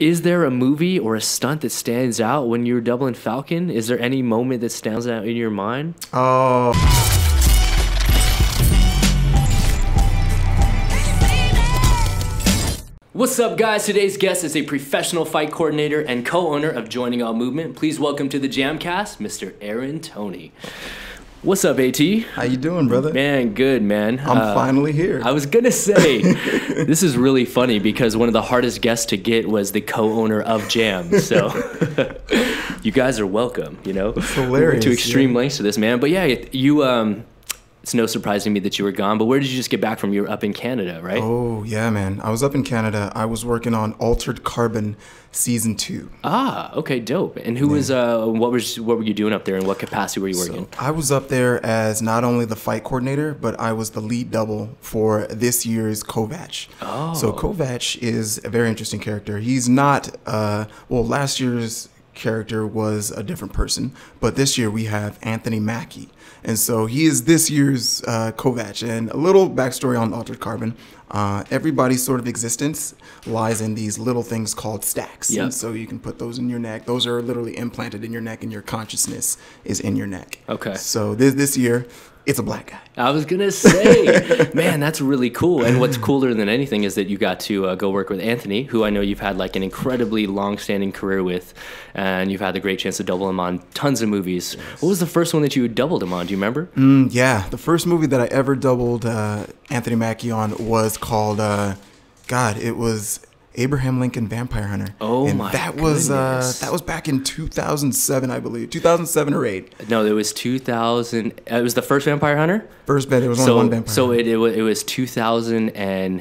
Is there a movie or a stunt that stands out when you're doubling Falcon? Is there any moment that stands out in your mind? Oh. What's up, guys? Today's guest is a professional fight coordinator and co-owner of Joining All Movement. Please welcome to the JAMCast, Mr. Aaron Toney. What's up, AT? How you doing, brother? Man, good, man. I'm finally here. I was gonna say, this is really funny because one of the hardest guests to get was the co-owner of Jam. So you guys are welcome, you know? It's hilarious. To extreme lengths to this, man. But yeah, you, it's no surprise to me that you were gone, but where did you just get back from? You were up in Canada, right? Oh, yeah, man. I was up in Canada. I was working on Altered Carbon Season 2. Ah, okay, dope. And who was, what were you doing up there, and what capacity were you working? So I was up there as not only the fight coordinator, but I was the lead double for this year's Kovac. Oh. So Kovac is a very interesting character. He's not, well, last year's character was a different person, but this year we have Anthony Mackie. And so he is this year's Kovac. And a little backstory on Altered Carbon. Everybody's sort of existence lies in these little things called stacks. Yep. And so you can put those in your neck. Those are literally implanted in your neck, and your consciousness is in your neck. Okay. So this year, it's a black guy. I was going to say, man, that's really cool. And what's cooler than anything is that you got to go work with Anthony, who I know you've had like an incredibly long-standing career with, and you've had the great chance to double him on tons of movies. Yes. What was the first one that you doubled him on? Do you remember? Yeah, the first movie that I ever doubled Anthony Mackie on was called, it was Abraham Lincoln Vampire Hunter. Oh, and my that goodness. That was back in 2007, I believe. 2007 or 8. No, it was 2000. It was the first Vampire Hunter? First bet, it was only one Vampire So Hunter. it was 2010.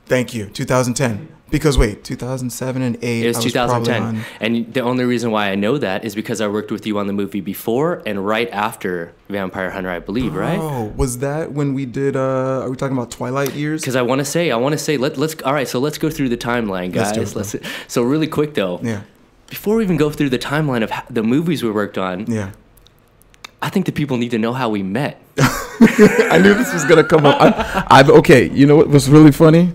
Thank you, 2010. Because wait, 2007 and 8. It was 2010. On... And the only reason why I know that is because I worked with you on the movie before and right after Vampire Hunter, I believe, right? Oh, was that when we did, are we talking about Twilight years? Because I want to say, all right, so let's go through the timeline, guys. So really quick, though. Yeah. Before we even go through the timeline of the movies we worked on, yeah, I think the people need to know how we met. I knew this was going to come up. Okay, you know what was really funny?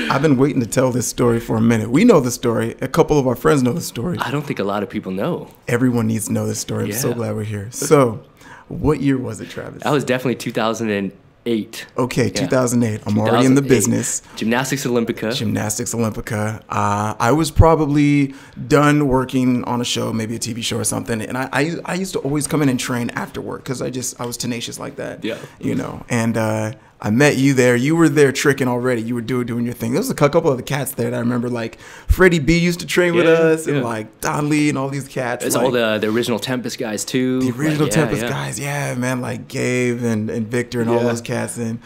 I've been waiting to tell this story for a minute. We know the story. A couple of our friends know the story. I don't think a lot of people know. Everyone needs to know this story. I'm so glad we're here. So, what year was it, Travis? That was definitely 2008. Okay, 2008. I'm already in the business. Gymnastics Olympica. Gymnastics Olympica. I was probably done working on a show, maybe a TV show or something, and I used to always come in and train after work because I was tenacious like that. Yeah. You know, and I met you there. You were there tricking already. You were doing your thing. There was a couple of the cats there that I remember, like Freddie B used to train with us, and like Don Lee and all these cats. It's like, all the original Tempest guys too. The original Tempest guys, yeah, man, like Gabe and Victor and all those cats. And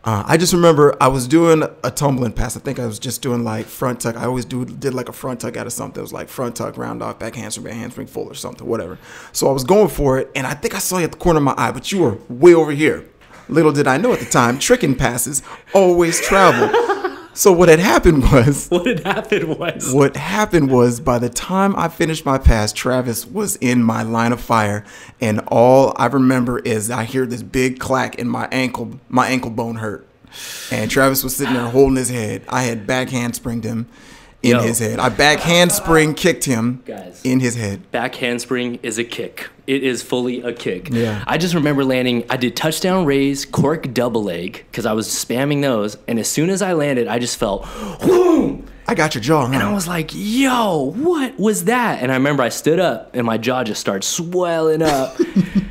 I just remember I was doing a tumbling pass. I think I was just doing like front tuck. I always did like a front tuck out of something. It was like front tuck, round off, back handspring full or something, whatever. So I was going for it, and I think I saw you at the corner of my eye, but you were way over here. Little did I know at the time, tricking passes always travel. So what had happened was... What happened was by the time I finished my pass, Travis was in my line of fire. And all I remember is I hear this big clack and my ankle bone hurt. And Travis was sitting there holding his head. I had back handspringed him in his head. I back handspring kicked him in his head. Back handspring is a kick. It is fully a kick. Yeah. I just remember landing, I did touchdown raise, cork double leg, because I was spamming those, and as soon as I landed, I just felt, whoom! I got your jaw, huh? And I was like, yo, what was that? And I remember I stood up, and my jaw just started swelling up.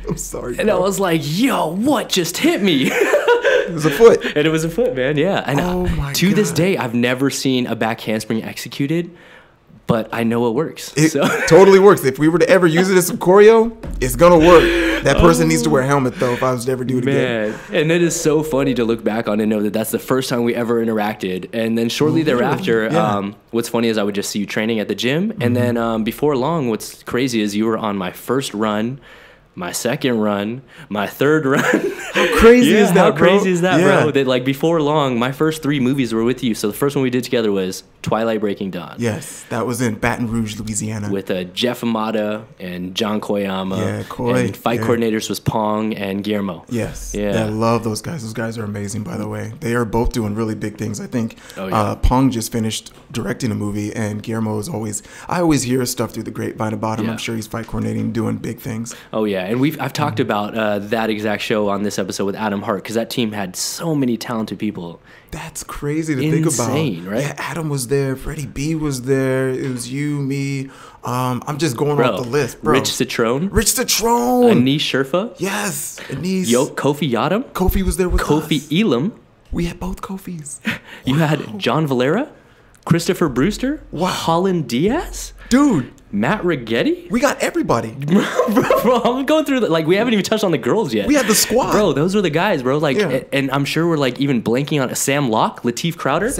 I'm sorry, and I was like, yo, what just hit me? It was a foot. And it was a foot, man, yeah. And to this day, I've never seen a back handspring executed, but I know it works. It totally works. If we were to ever use it as some choreo, it's going to work. That person needs to wear a helmet, though, if I was to ever do it again. And it is so funny to look back on and know that that's the first time we ever interacted. And then shortly thereafter, what's funny is I would just see you training at the gym. And then before long, what's crazy is you were on my first run my second run, my third run. How crazy is that, how bro? crazy is that, bro? That like before long, my first 3 movies were with you. So the first one we did together was Twilight Breaking Dawn. Yes, that was in Baton Rouge, Louisiana. With Jeff Amata and John Koyama. Yeah, Koy. And fight coordinators was Pong and Guillermo. Yes. Yeah. I love those guys. Those guys are amazing, by the way. They are both doing really big things. I think Pong just finished directing a movie, and Guillermo is always, I always hear stuff through the grapevine about him. I'm sure he's fight coordinating, doing big things. Oh, yeah. And I've talked about that exact show on this episode with Adam Hart, because that team had so many talented people. That's crazy to think about. Insane, right? Yeah, Adam was there. Freddie B was there. It was you, me. I'm just going off the list, bro. Rich Citrone. Anish Sherfa. Yes. Anish. Kofi Yadam. Kofi was there with us. Kofi Elam. We had both Kofis. You had John Valera, Christopher Brewster, Holland Diaz. Dude. Matt Rigetti? We got everybody. bro, I'm going through like we haven't even touched on the girls yet. We had the squad. Bro, those were the guys, bro. Like and I'm sure we're like even blanking on Sam Locke, Lateef Crowder.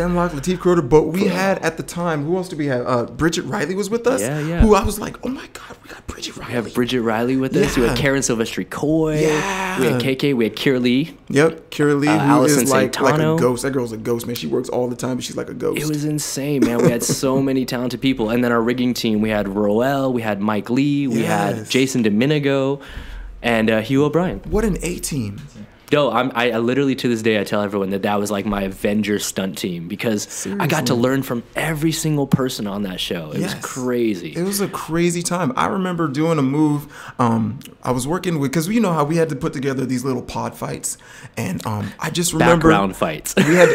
But we had at the time, who else did we have? Bridget Riley was with us. Yeah. Who I was like, oh my God, we got Bridget Riley. We have Bridget Riley with us. We had Karen Silvestri Coy. Yeah. We had KK. We had Kira Lee. Yep, Kira Lee, who Allison is like a ghost. That girl's a ghost, man. She works all the time, but she's like a ghost. It was insane, man. We had so many talented people. And then our rigging team, we had Roel, we had Mike Lee, we had Jason Domenico, and Hugh O'Brien. What an A team. Yo, I literally to this day I tell everyone that was like my Avenger stunt team, because seriously, I got to learn from every single person on that show. It was crazy. It was a crazy time. I remember doing a move. I was working with, because you know how we had to put together these little pod fights, and I just remember background fights. We had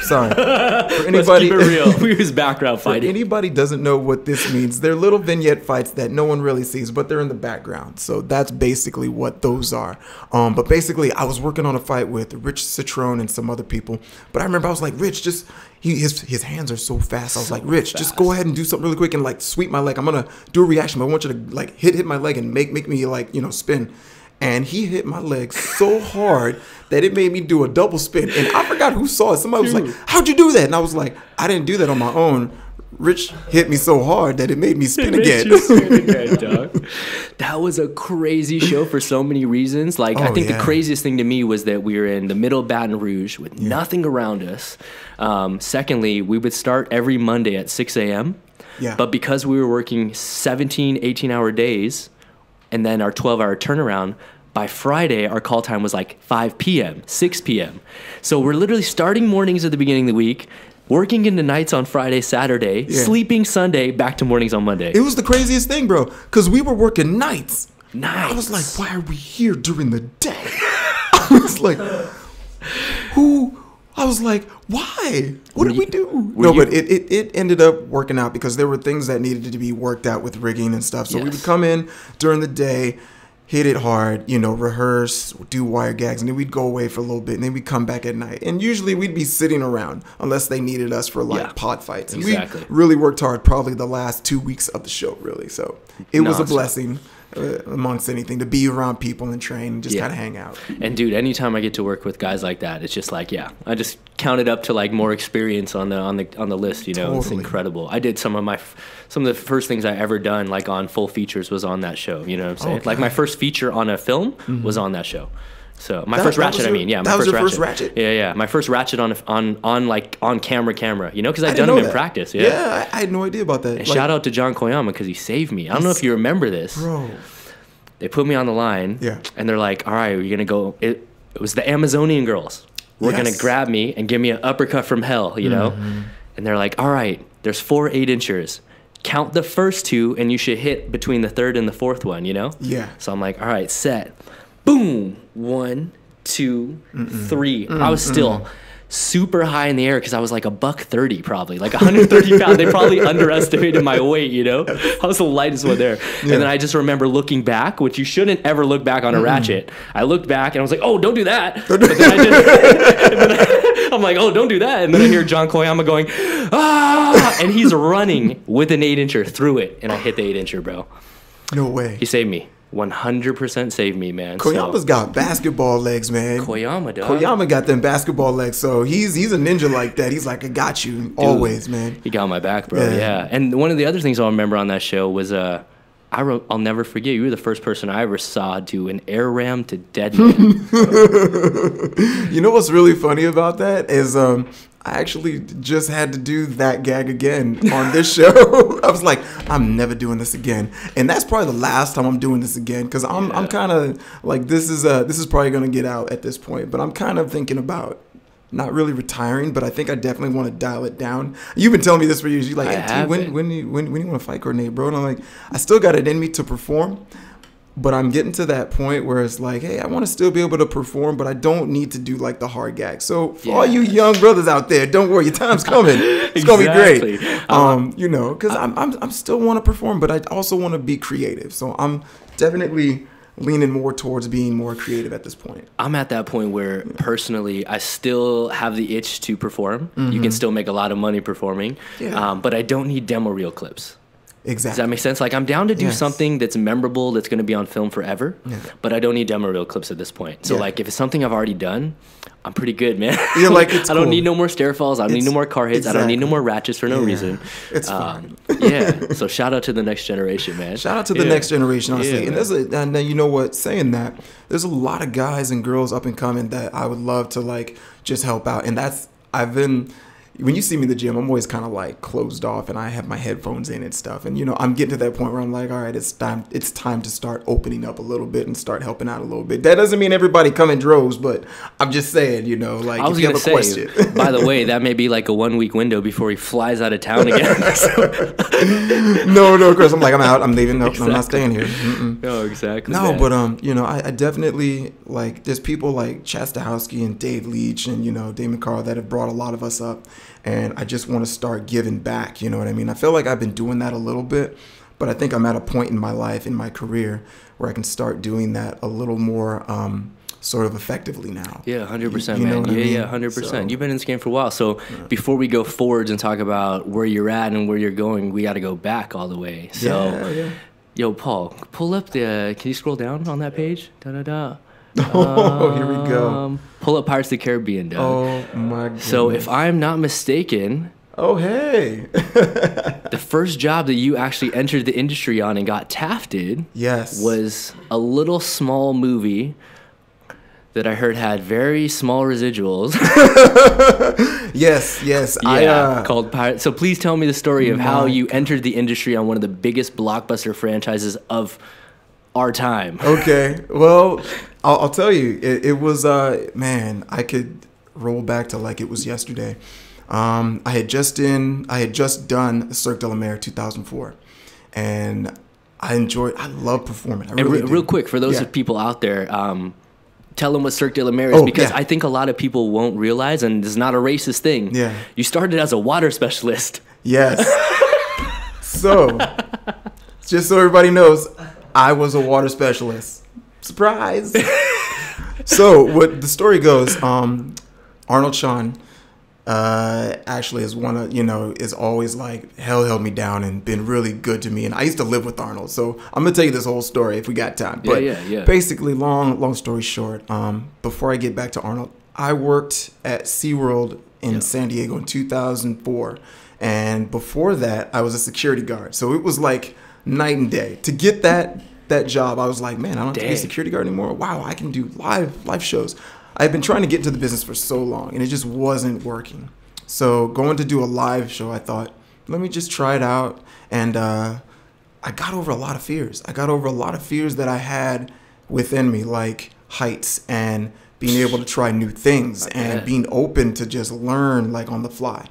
sorry. For anybody, let's keep it real. We was background fighting. For anybody doesn't know what this means, they're little vignette fights that no one really sees, but they're in the background. So that's basically what those are. But basically, I was working on a fight with Rich Citrone and some other people, but I remember I was like, Rich, just his hands are so fast. I was like, Rich, just go ahead and do something really quick and like sweep my leg. I'm gonna do a reaction, but I want you to like hit my leg and make me like, you know, spin. And he hit my leg so hard that it made me do a double spin. And I forgot who saw it. Somebody was like, how'd you do that? And I was like, I didn't do that on my own. Rich hit me so hard that it made me spin again. Dog. That was a crazy show for so many reasons. Like, I think the craziest thing to me was that we were in the middle of Baton Rouge with nothing around us. Secondly, we would start every Monday at 6 a.m. Yeah. But because we were working 17, 18-hour days and then our 12-hour turnaround, by Friday, our call time was like 5 p.m., 6 p.m. So we're literally starting mornings at the beginning of the week, working into nights on Friday, Saturday, sleeping Sunday, back to mornings on Monday. It was the craziest thing, bro, because we were working nights. Nice. I was like, why are we here during the day? I was like, I was like, why? What did we do? No, but it ended up working out because there were things that needed to be worked out with rigging and stuff. So we would come in during the day, hit it hard, you know, rehearse, do wire gags, and then we'd go away for a little bit, and then we'd come back at night. And usually we'd be sitting around unless they needed us for like pod fights. And we really worked hard probably the last 2 weeks of the show, really. So it was a blessing amongst anything to be around people and train and just kind of hang out. And dude, anytime I get to work with guys like that, it's just like, I just count it up to like more experience on the list, you know. Totally. It's incredible. I did some of the first things I ever done like on full features was on that show, you know what I'm saying? Okay. Like my first feature on a film was on that show. So my first Ratchet, first Ratchet. Yeah. My first Ratchet on camera, you know, because I'd done them in practice. Yeah, I had no idea about that. And shout out to John Koyama because he saved me. I don't know if you remember this, bro. They put me on the line, and they're like, "All right, we're gonna go." It was the Amazonian girls. We're gonna grab me and give me an uppercut from hell, you know. And they're like, "All right, there's 4 8-inchers. Count the first 2, and you should hit between the 3rd and the 4th one, you know." Yeah. So I'm like, "All right, set." Boom! 1, 2, 3. I was still super high in the air because I was like $130 probably, like 130 pounds. They probably underestimated my weight, you know. I was the lightest one there. And then I just remember looking back, which you shouldn't ever look back on a ratchet. I looked back and I was like, "Oh, don't do that." But then I'm like, "Oh, don't do that." And then I hear John Koyama going, "Ah!" And he's running with an 8-incher through it, and I hit the 8-incher, bro. No way. He saved me. 100% saved me, man. Koyama's got basketball legs, man. Koyama, dog. Koyama got them basketball legs, so he's a ninja like that. He's like, "I got you," always, man. He got my back, bro. Yeah. And one of the other things I'll remember on that show was I'll never forget. You were the first person I ever saw do an air ram to dead man. You know what's really funny about that is I actually just had to do that gag again on this show. I was like, I'm never doing this again, and that's probably the last time I'm doing this again because I'm kind of like this is probably gonna get out at this point, but I'm kind of thinking about not really retiring, but I think I definitely want to dial it down. You've been telling me this for years. You're like, hey, when you want to fight coordinate, bro? And I'm like, I still got it in me to perform. But I'm getting to that point where it's like, hey, I want to still be able to perform, but I don't need to do like the hard gag. So for all you young brothers out there, don't worry, your time's coming. It's gonna be great. You know, because I'm still want to perform, but I also want to be creative. So I'm definitely leaning more towards being more creative at this point. I'm at that point where personally I still have the itch to perform. You can still make a lot of money performing, but I don't need demo reel clips. Exactly. Does that make sense? Like, I'm down to do something that's memorable, that's going to be on film forever, but I don't need demo reel clips at this point. So, like, if it's something I've already done, I'm pretty good, man. You're like, it's I don't need no more stair falls. I don't need no more car hits. I don't need no more ratchets for no reason. It's fine. So shout out to the next generation, man. Shout out to the next generation, honestly. And then you know what? Saying that, there's a lot of guys and girls up and coming that I would love to, like, just help out. And when you see me in the gym, I'm always kind of like closed off and I have my headphones in and stuff. And, you know, I'm getting to that point where I'm like, all right, it's time to start opening up a little bit and start helping out a little bit. That doesn't mean everybody come in droves, but I'm just saying, you know, like, if you have a question. By the way, that may be like a 1 week window before he flies out of town again. No, Chris, I'm like, I'm out. I'm leaving. Nope, I'm not staying here. No, exactly. No, man. but, you know, I definitely, like, there's people like Chastahowski and Dave Leach and, you know, Damon Carl that have brought a lot of us up. And I just want to start giving back, you know what I mean? I feel like I've been doing that a little bit, but I think I'm at a point in my life, in my career, where I can start doing that a little more sort of effectively now. Yeah, 100%, man. Yeah, 100%. So, you've been in this game for a while. So before we go forwards and talk about where you're at and where you're going, we got to go back all the way. So, yo, Paul, pull up can you scroll down on that page? Da-da-da. Oh, here we go. Pull up Pirates of the Caribbean, Doug. Oh, my goodness. So if I'm not mistaken... Oh, hey. The first job that you actually entered the industry on and got tafted was a little small movie that I heard had very small residuals. Yes. Yeah, called Pirates. So please tell me the story of how you entered the industry on one of the biggest blockbuster franchises of our time. Okay, well, I'll tell you, it was, man, I could roll back to like it was yesterday. I had just done Cirque de la Mer 2004, and I love performing. Real quick, for those people out there, tell them what Cirque de la Mer is, because I think a lot of people won't realize, and it's not a racist thing. Yeah. You started as a water specialist. Yes. So, just so everybody knows, I was a water specialist. Surprise. So what the story goes, Arnold Sean actually is is always like held me down and been really good to me. And I used to live with Arnold. So I'm going to tell you this whole story if we got time. But basically, long story short, before I get back to Arnold, I worked at SeaWorld in San Diego in 2004. And before that, I was a security guard. So it was like night and day. To get that job, I was like, man, I don't have to be a security guard anymore. Wow, I can do live shows. I've been trying to get into the business for so long, and it just wasn't working. So going to do a live show, I thought, let me just try it out. And I got over a lot of fears. I got over a lot of fears that I had within me, like heights and being able to try new things and being open to just learn like on the fly.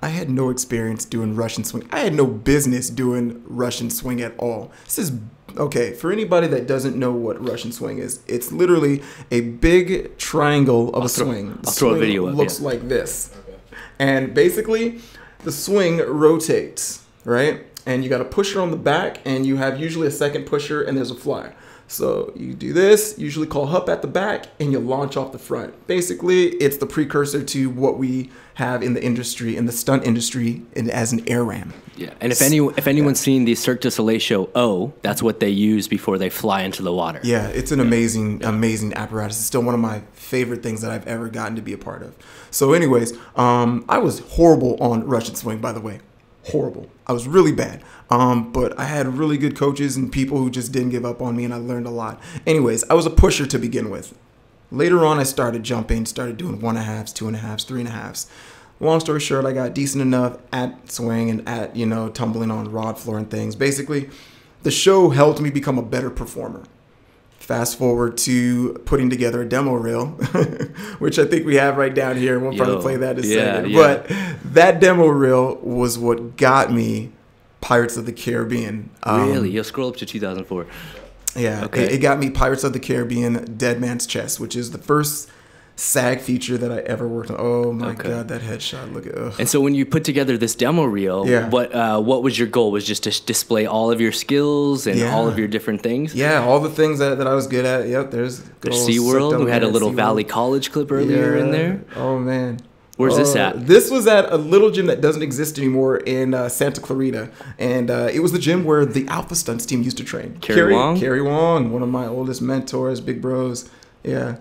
I had no experience doing Russian swing. I had no business doing Russian swing at all. This is, okay, for anybody that doesn't know what Russian swing is, it's literally a big triangle of a swing. I'll throw a video up. It looks like this. Okay. And basically, the swing rotates, right? And you got a pusher on the back, and you have usually a second pusher, and there's a flyer. So you do this, usually call hup at the back, and you launch off the front. Basically, it's the precursor to what we have in the industry, in the stunt industry, as an air ram. Yeah, and if anyone's seen the Cirque du Soleil show, that's what they use before they fly into the water. Yeah, it's an amazing apparatus. It's still one of my favorite things that I've ever gotten to be a part of. So anyways, I was horrible on Russian swing, by the way. horrible. I was really bad. But I had really good coaches and people who just didn't give up on me, and I learned a lot. Anyways, I was a pusher to begin with. Later on, I started jumping, started doing 1.5s, 2.5s, 3.5s. Long story short, I got decent enough at swing and at, tumbling on rod floor and things. Basically, the show helped me become a better performer. Fast forward to putting together a demo reel, which I think we have right down here. We'll probably play that in a second. Yeah. But that demo reel was what got me Pirates of the Caribbean. Really? You'll scroll up to 2004. Yeah. Okay. It got me Pirates of the Caribbean Dead Man's Chest, which is the first SAG feature that I ever worked on. Oh my God, that headshot! Look at. Ugh. And so when you put together this demo reel, what was your goal? Was just to display all of your skills and all of your different things? Yeah, all the things that I was good at. Yep, there's SeaWorld. We had a little Valley College clip earlier in there. Oh man. Where's this at? This was at a little gym that doesn't exist anymore in Santa Clarita. And it was the gym where the Alpha Stunts team used to train. Kerry Wong? Kerry Wong, one of my oldest mentors, big bros. Yeah.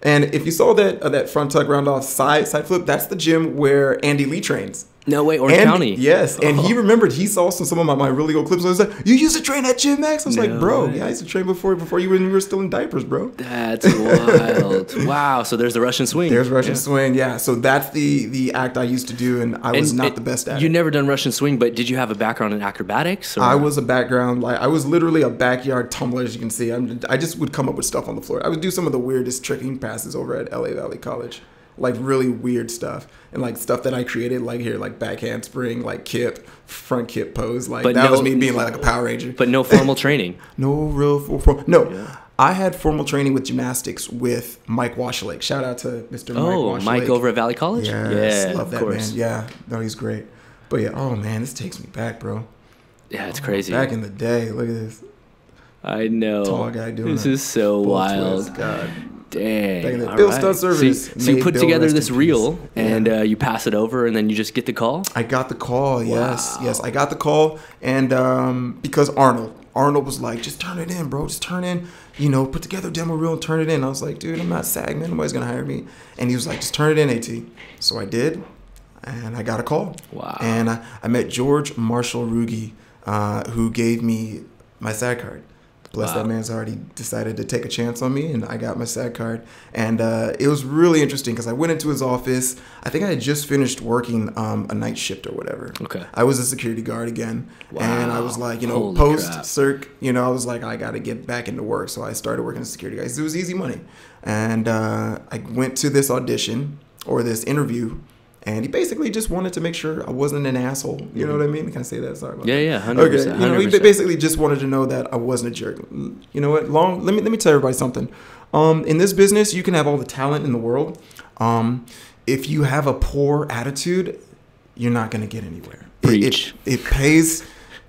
And if you saw that front tuck round off side flip, that's the gym where Andy Lee trains. No way, Orange County. Yes, and he remembered. He saw some of my really old clips. I was like, "You used to train at JAMCast?" I was like, "Bro, yeah, I used to train before you were still in diapers, bro." That's wild. Wow. So there's the Russian swing. There's Russian swing. Yeah. So that's the act I used to do, and I was not the best at it. You never done Russian swing, but did you have a background in acrobatics? Or? I was a background. I was literally a backyard tumbler, as you can see. I just would come up with stuff on the floor. I would do some of the weirdest tricking passes over at LA Valley College. Like really weird stuff, and like stuff that I created, like back handspring, like kip, front kip pose, that was me being like a Power Ranger. But no formal training. No real no. Yeah. I had formal training with gymnastics with Mike Washlake. Shout out to Mr. Mike Washlake. Oh, Mike over at Valley College. Yes, love that man. Yeah, no, he's great. But yeah, oh man, this takes me back, bro. Yeah, it's crazy. Back in the day, look at this. I know. Tall guy doing this is so wild. Twist. God. Dang. Bill Stunt Service. So you put together this reel and you pass it over, and then you just get the call? I got the call, yes. Wow. Yes, I got the call. And because Arnold was like, just turn it in, bro. Just turn in, put together a demo reel and turn it in. I was like, dude, I'm not SAG, man. Nobody's going to hire me. And he was like, just turn it in, AT. So I did, and I got a call. Wow. And I met George Marshall Ruge, who gave me my SAG card. Bless that man's already decided to take a chance on me, and I got my SAG card. And it was really interesting because I went into his office. I think I had just finished working a night shift or whatever. Okay. I was a security guard again. Wow. And I was like, Holy post crap. circ, I was like, I got to get back into work. So I started working as a security guard. It was easy money. And I went to this audition or this interview. And he basically just wanted to make sure I wasn't an asshole. You know what I mean? Can I say that? Sorry about that. Yeah, 100%. Okay. He basically just wanted to know that I wasn't a jerk. You know what? Let me tell everybody something. In this business, you can have all the talent in the world. If you have a poor attitude, you're not going to get anywhere. Preach. It pays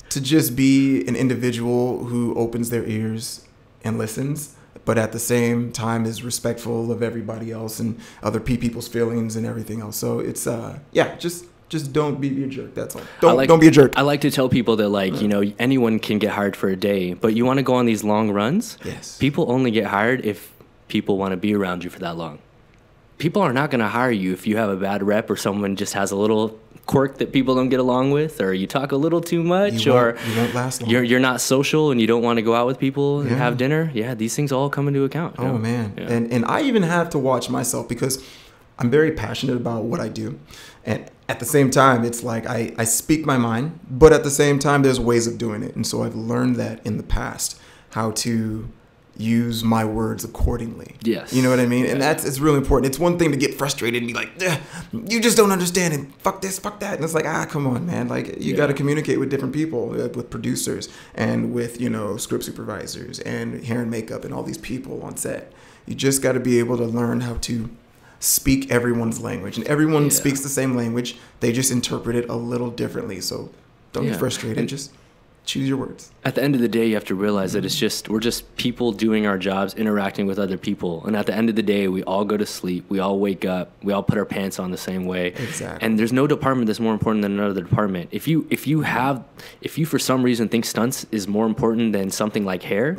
to just be an individual who opens their ears and listens, but at the same time is respectful of everybody else and other people's feelings and everything else. So it's just don't be a jerk. That's all. Don't be a jerk. I like to tell people that anyone can get hired for a day, but you want to go on these long runs. Yes. People only get hired if people want to be around you for that long. People are not going to hire you if you have a bad rep or someone just has a little quirk that people don't get along with, or you talk a little too much, or you won't last long. You're not social and you don't want to go out with people and have dinner. Yeah, these things all come into account. Oh man. Yeah. And I even have to watch myself because I'm very passionate about what I do. And at the same time, it's like I speak my mind, but at the same time there's ways of doing it. And so I've learned that in the past, how to use my words accordingly. Yes. You know what I mean? And it's really important. It's one thing to get frustrated and be like, you just don't understand and fuck this, fuck that. And it's like, come on, man. Like you got to communicate with different people, with producers and with, script supervisors and hair and makeup and all these people on set. You just got to be able to learn how to speak everyone's language, and everyone speaks the same language. They just interpret it a little differently. So don't get frustrated. And just choose your words. At the end of the day, you have to realize that we're just people doing our jobs, interacting with other people. And at the end of the day, we all go to sleep. We all wake up. We all put our pants on the same way. Exactly. And there's no department that's more important than another department. If you for some reason think stunts is more important than something like hair,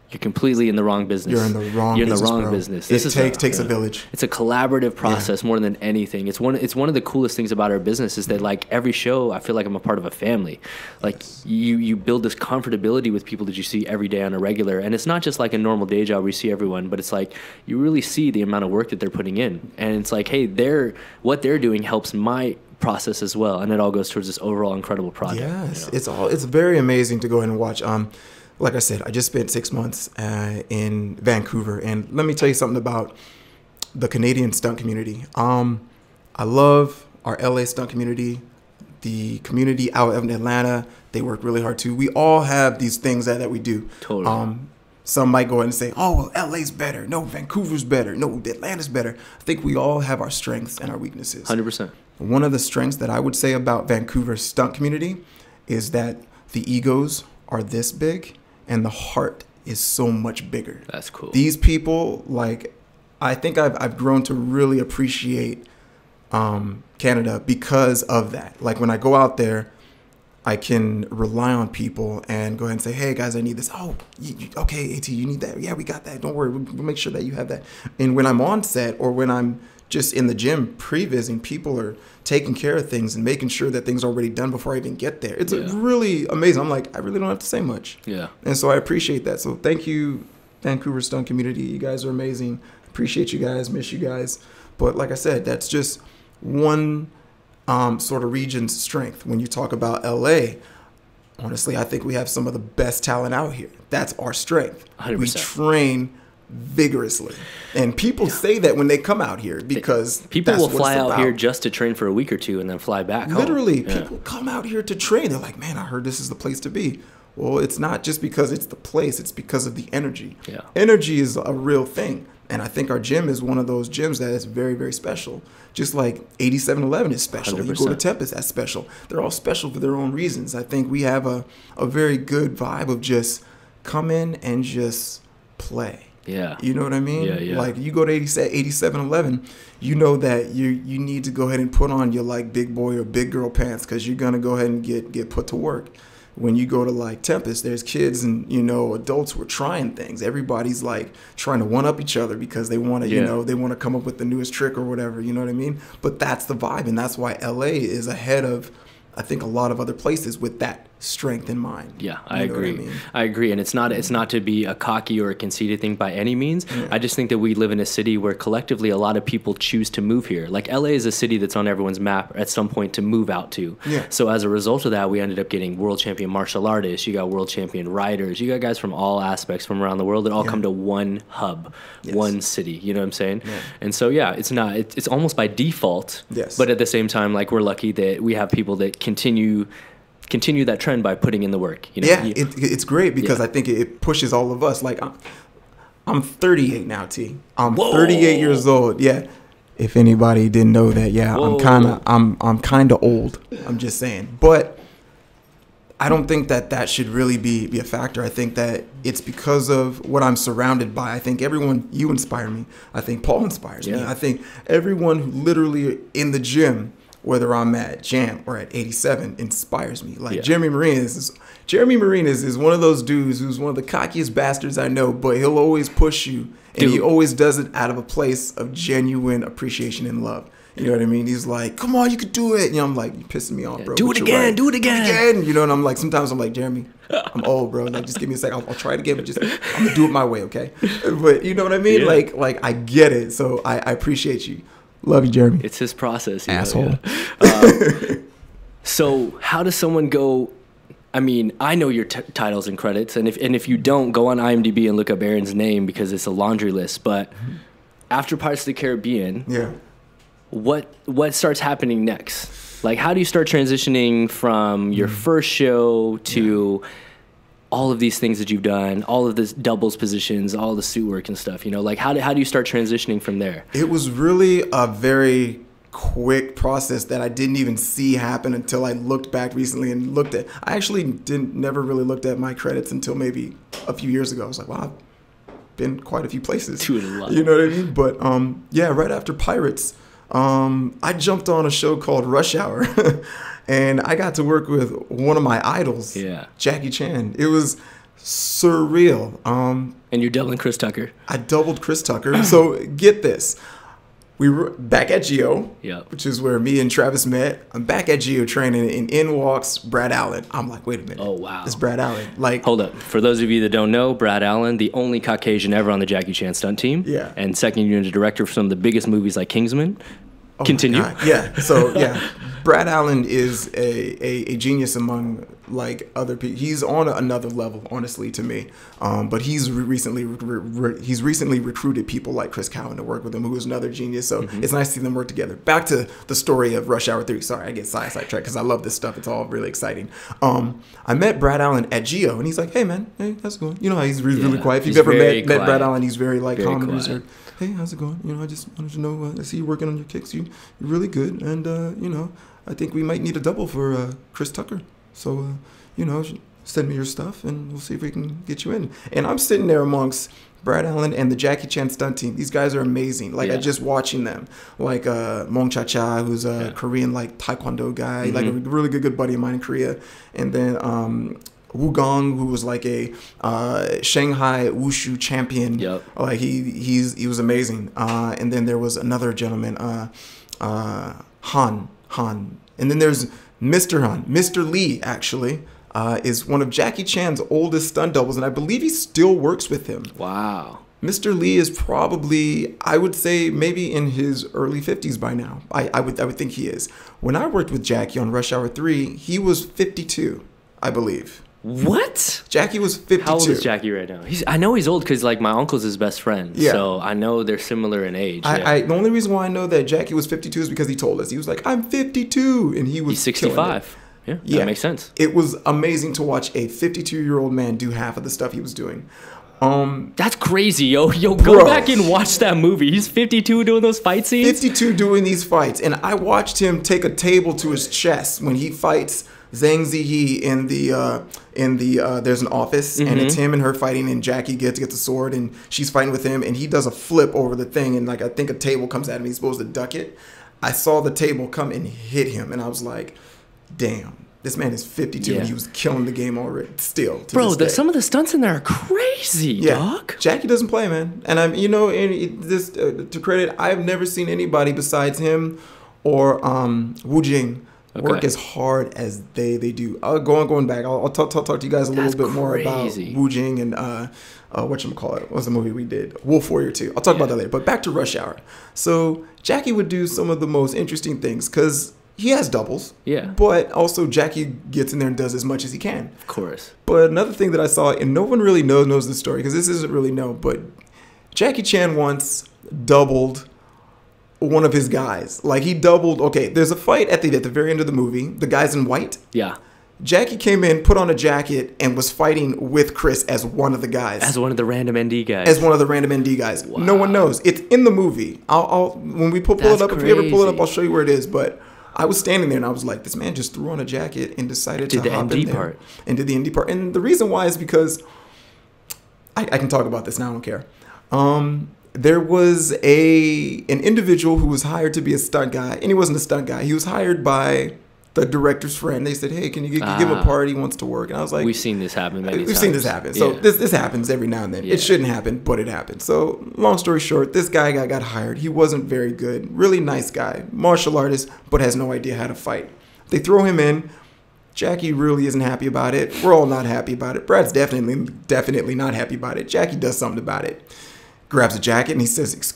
You're completely in the wrong business. You're in the wrong business. This takes a village. It's a collaborative process more than anything. It's one of the coolest things about our business is that like every show, I feel like I'm a part of a family. Like you build this comfortability with people that you see every day on a regular, and it's not just like a normal day job where you see everyone, but it's like you really see the amount of work that they're putting in, and it's like, hey, what they're doing helps my process as well, and it all goes towards this overall incredible project. Yes, it's very amazing to go ahead and watch. Like I said, I just spent 6 months in Vancouver, and let me tell you something about the Canadian stunt community. I love our LA stunt community, the community out in Atlanta. They work really hard too. We all have these things that we do. Totally. Some might go ahead and say, oh, well, LA's better. No, Vancouver's better. No, Atlanta's better. I think we all have our strengths and our weaknesses. 100%. One of the strengths that I would say about Vancouver's stunt community is that the egos are this big and the heart is so much bigger. That's cool. These people, like, I think I've grown to really appreciate Canada because of that. Like, when I go out there, I can rely on people and go ahead and say, hey, guys, I need this. Oh, okay, AT, you need that? Yeah, we got that. Don't worry. We'll make sure that you have that. And when I'm on set or when I'm just in the gym pre-vising, people are taking care of things and making sure that things are already done before I even get there. It's really amazing. I'm like, I really don't have to say much. Yeah. And so I appreciate that. So thank you, Vancouver stunt community. You guys are amazing. Appreciate you guys. Miss you guys. But like I said, that's just one sort of region's strength. When you talk about LA, honestly, I think we have some of the best talent out here. That's our strength. 100%. We train vigorously, and people say that when they come out here because people will fly out here just to train for a week or two and then fly back home. Literally, people come out here to train. They're like, man, I heard this is the place to be. Well, it's not just because it's the place, it's because of the energy. Energy is a real thing, and I think our gym is one of those gyms that is very, very special. Just like 8711 is special. 100%. You go to Tempest, that's special. They're all special for their own reasons. I think we have a very good vibe of just come in and just play. Yeah. You know what I mean? Yeah. Like, you go to 8711, you know that you need to go ahead and put on your, like, big boy or big girl pants because you're going to go ahead and get put to work. When you go to, like, Tempest, there's kids and, adults who are trying things. Everybody's, like, trying to one-up each other because they want to, they want to come up with the newest trick or whatever, you know what I mean? But that's the vibe, and that's why LA is ahead of, I think, a lot of other places with that strength in mind. Yeah, I agree. I agree. And it's not to be a cocky or a conceited thing by any means. Yeah. I just think that we live in a city where collectively a lot of people choose to move here. Like, LA is a city that's on everyone's map at some point to move out to. Yeah. So as a result of that, we ended up getting world champion martial artists. You got world champion writers. You got guys from all aspects from around the world that all come to one hub, one city. You know what I'm saying? Yeah. And so, it's almost by default. Yes. But at the same time, like, we're lucky that we have people that continue that trend by putting in the work. It's great because I think it pushes all of us. Like, I'm 38 now, T. I'm 38 years old. Yeah. If anybody didn't know that, I'm kind of old. I'm just saying. But I don't think that should really be a factor. I think that it's because of what I'm surrounded by. I think you inspire me. I think Paul inspires me. I think everyone who literally in the gym, whether I'm at Jam or at 87, inspires me. Like, Jeremy Marine is one of those dudes who's one of the cockiest bastards I know, but he'll always push you, and he always does it out of a place of genuine appreciation and love. You know what I mean? He's like, come on, you can do it. I'm like, you're pissing me off, bro. Do it again, do it again. You know, and I'm like, sometimes I'm like, Jeremy, I'm old, bro. Like, just give me a second. I'll try it again, but I'm going to do it my way, okay? But you know what I mean? Yeah. Like I get it. So I appreciate you. Love you, Jeremy. It's his process. Asshole. So how does someone go? I mean, I know your titles and credits, and if you don't, go on IMDb and look up Aaron's name because it's a laundry list. But after Pirates of the Caribbean, what starts happening next? Like, how do you start transitioning from your first show to all of these things that you've done, all of this doubles positions, all the suit work and stuff, like how do you start transitioning from there? It was really a very quick process that I didn't even see happen until I looked back recently and I actually never really looked at my credits until maybe a few years ago. I was like, wow, I've been quite a few places. You know what I mean? But right after Pirates, I jumped on a show called Rush Hour. And I got to work with one of my idols, Jackie Chan. It was surreal. And you're doubling Chris Tucker. I doubled Chris Tucker. So get this. We were back at Geo, which is where me and Travis met. I'm back at Geo training, and in walks Brad Allen. I'm like, wait a minute. Oh, wow. It's Brad Allen. Like, hold up. For those of you that don't know, Brad Allen, the only Caucasian ever on the Jackie Chan stunt team. Yeah. And second unit director for some of the biggest movies like Kingsman. Oh Continue. Yeah. So, yeah. Brad Allen is a genius among, like, other people. He's on another level, honestly, to me. But he's recently recruited people like Chris Cowan to work with him, who is another genius. So it's nice to see them work together. Back to the story of Rush Hour 3. Sorry, I get sidetracked because I love this stuff. It's all really exciting. I met Brad Allen at Geo, and he's like, hey, man, hey, how's it going? You know how he's really quiet. If you've ever met Brad Allen, he's very, like, calm and reserved. Hey, how's it going? You know, I just wanted to know, I see you working on your kicks. You're really good. And, you know, I think we might need a double for Chris Tucker. So, you know, send me your stuff and we'll see if we can get you in. And I'm sitting there amongst Brad Allen and the Jackie Chan stunt team. These guys are amazing. Like, I just watching them. Like Mong Cha, who's a Korean, like, Taekwondo guy. Like, a really good buddy of mine in Korea. And then Wu Gong, who was like a Shanghai Wushu champion. Like he was amazing. And then there was another gentleman, Han. And then there's Mr. Han. Mr. Lee, actually, is one of Jackie Chan's oldest stunt doubles, and I believe he still works with him. Wow. Mr. Lee is probably, I would say, maybe in his early 50s by now. I would think he is. When I worked with Jackie on Rush Hour 3, he was 52, I believe. What? Jackie was 52. How old is Jackie right now? I know he's old because, like, my uncle's his best friend. Yeah. So I know they're similar in age. The only reason why I know that Jackie was 52 is because he told us. He was like, I'm 52. And he's 65. Yeah, that makes sense. It was amazing to watch a 52-year-old man do half of the stuff he was doing. That's crazy, yo. Go back and watch that movie. He's 52 doing those fight scenes. 52 doing these fights. And I watched him take a table to his chest when he fights Zhang Ziyi in the there's an office, and it's him and her fighting, and Jackie gets a sword and she's fighting with him, and he does a flip over the thing, and like I think a table comes at him, he's supposed to duck it. I saw the table come and hit him, and I was like, damn, this man is 52 and he was killing the game already still. Bro, some of the stunts in there are crazy, dog. Jackie doesn't play, man. And I'm, you know, this to credit, I've never seen anybody besides him or Wu Jing work as hard as they do. Going back, I'll talk to you guys a little bit more about Wu Jing and whatchamacallit. What's the movie we did? Wolf Warrior 2. I'll talk about that later. But back to Rush Hour. So Jackie would do some of the most interesting things because he has doubles. Yeah. But also Jackie gets in there and does as much as he can. Of course. But another thing that I saw, and no one really knows the story because this isn't really known, but Jackie Chan once doubled one of his guys. Like he doubled, okay, there's a fight at the very end of the movie. The guy's in white. Yeah. Jackie came in, put on a jacket, and was fighting with Chris as one of the guys. As one of the random ND guys. As one of the random ND guys. Wow. No one knows. It's in the movie. I'll when we pull it up, if we ever pull it up, I'll show you where it is. But I was standing there and I was like, this man just threw on a jacket and decided to hop in there and did the ND part. And the reason why is because I can talk about this now. I don't care. There was an individual who was hired to be a stunt guy, and he wasn't a stunt guy. He was hired by the director's friend. They said, hey, can you give him a part? He wants to work. And I was like, we've seen this happen many times. We've seen this happen. So this happens every now and then. It shouldn't happen, but it happens. So long story short, this guy got hired. He wasn't very good. Really nice guy. Martial artist, but has no idea how to fight. They throw him in. Jackie really isn't happy about it. We're all not happy about it. Brad's definitely not happy about it. Jackie does something about it. Grabs a jacket and he says,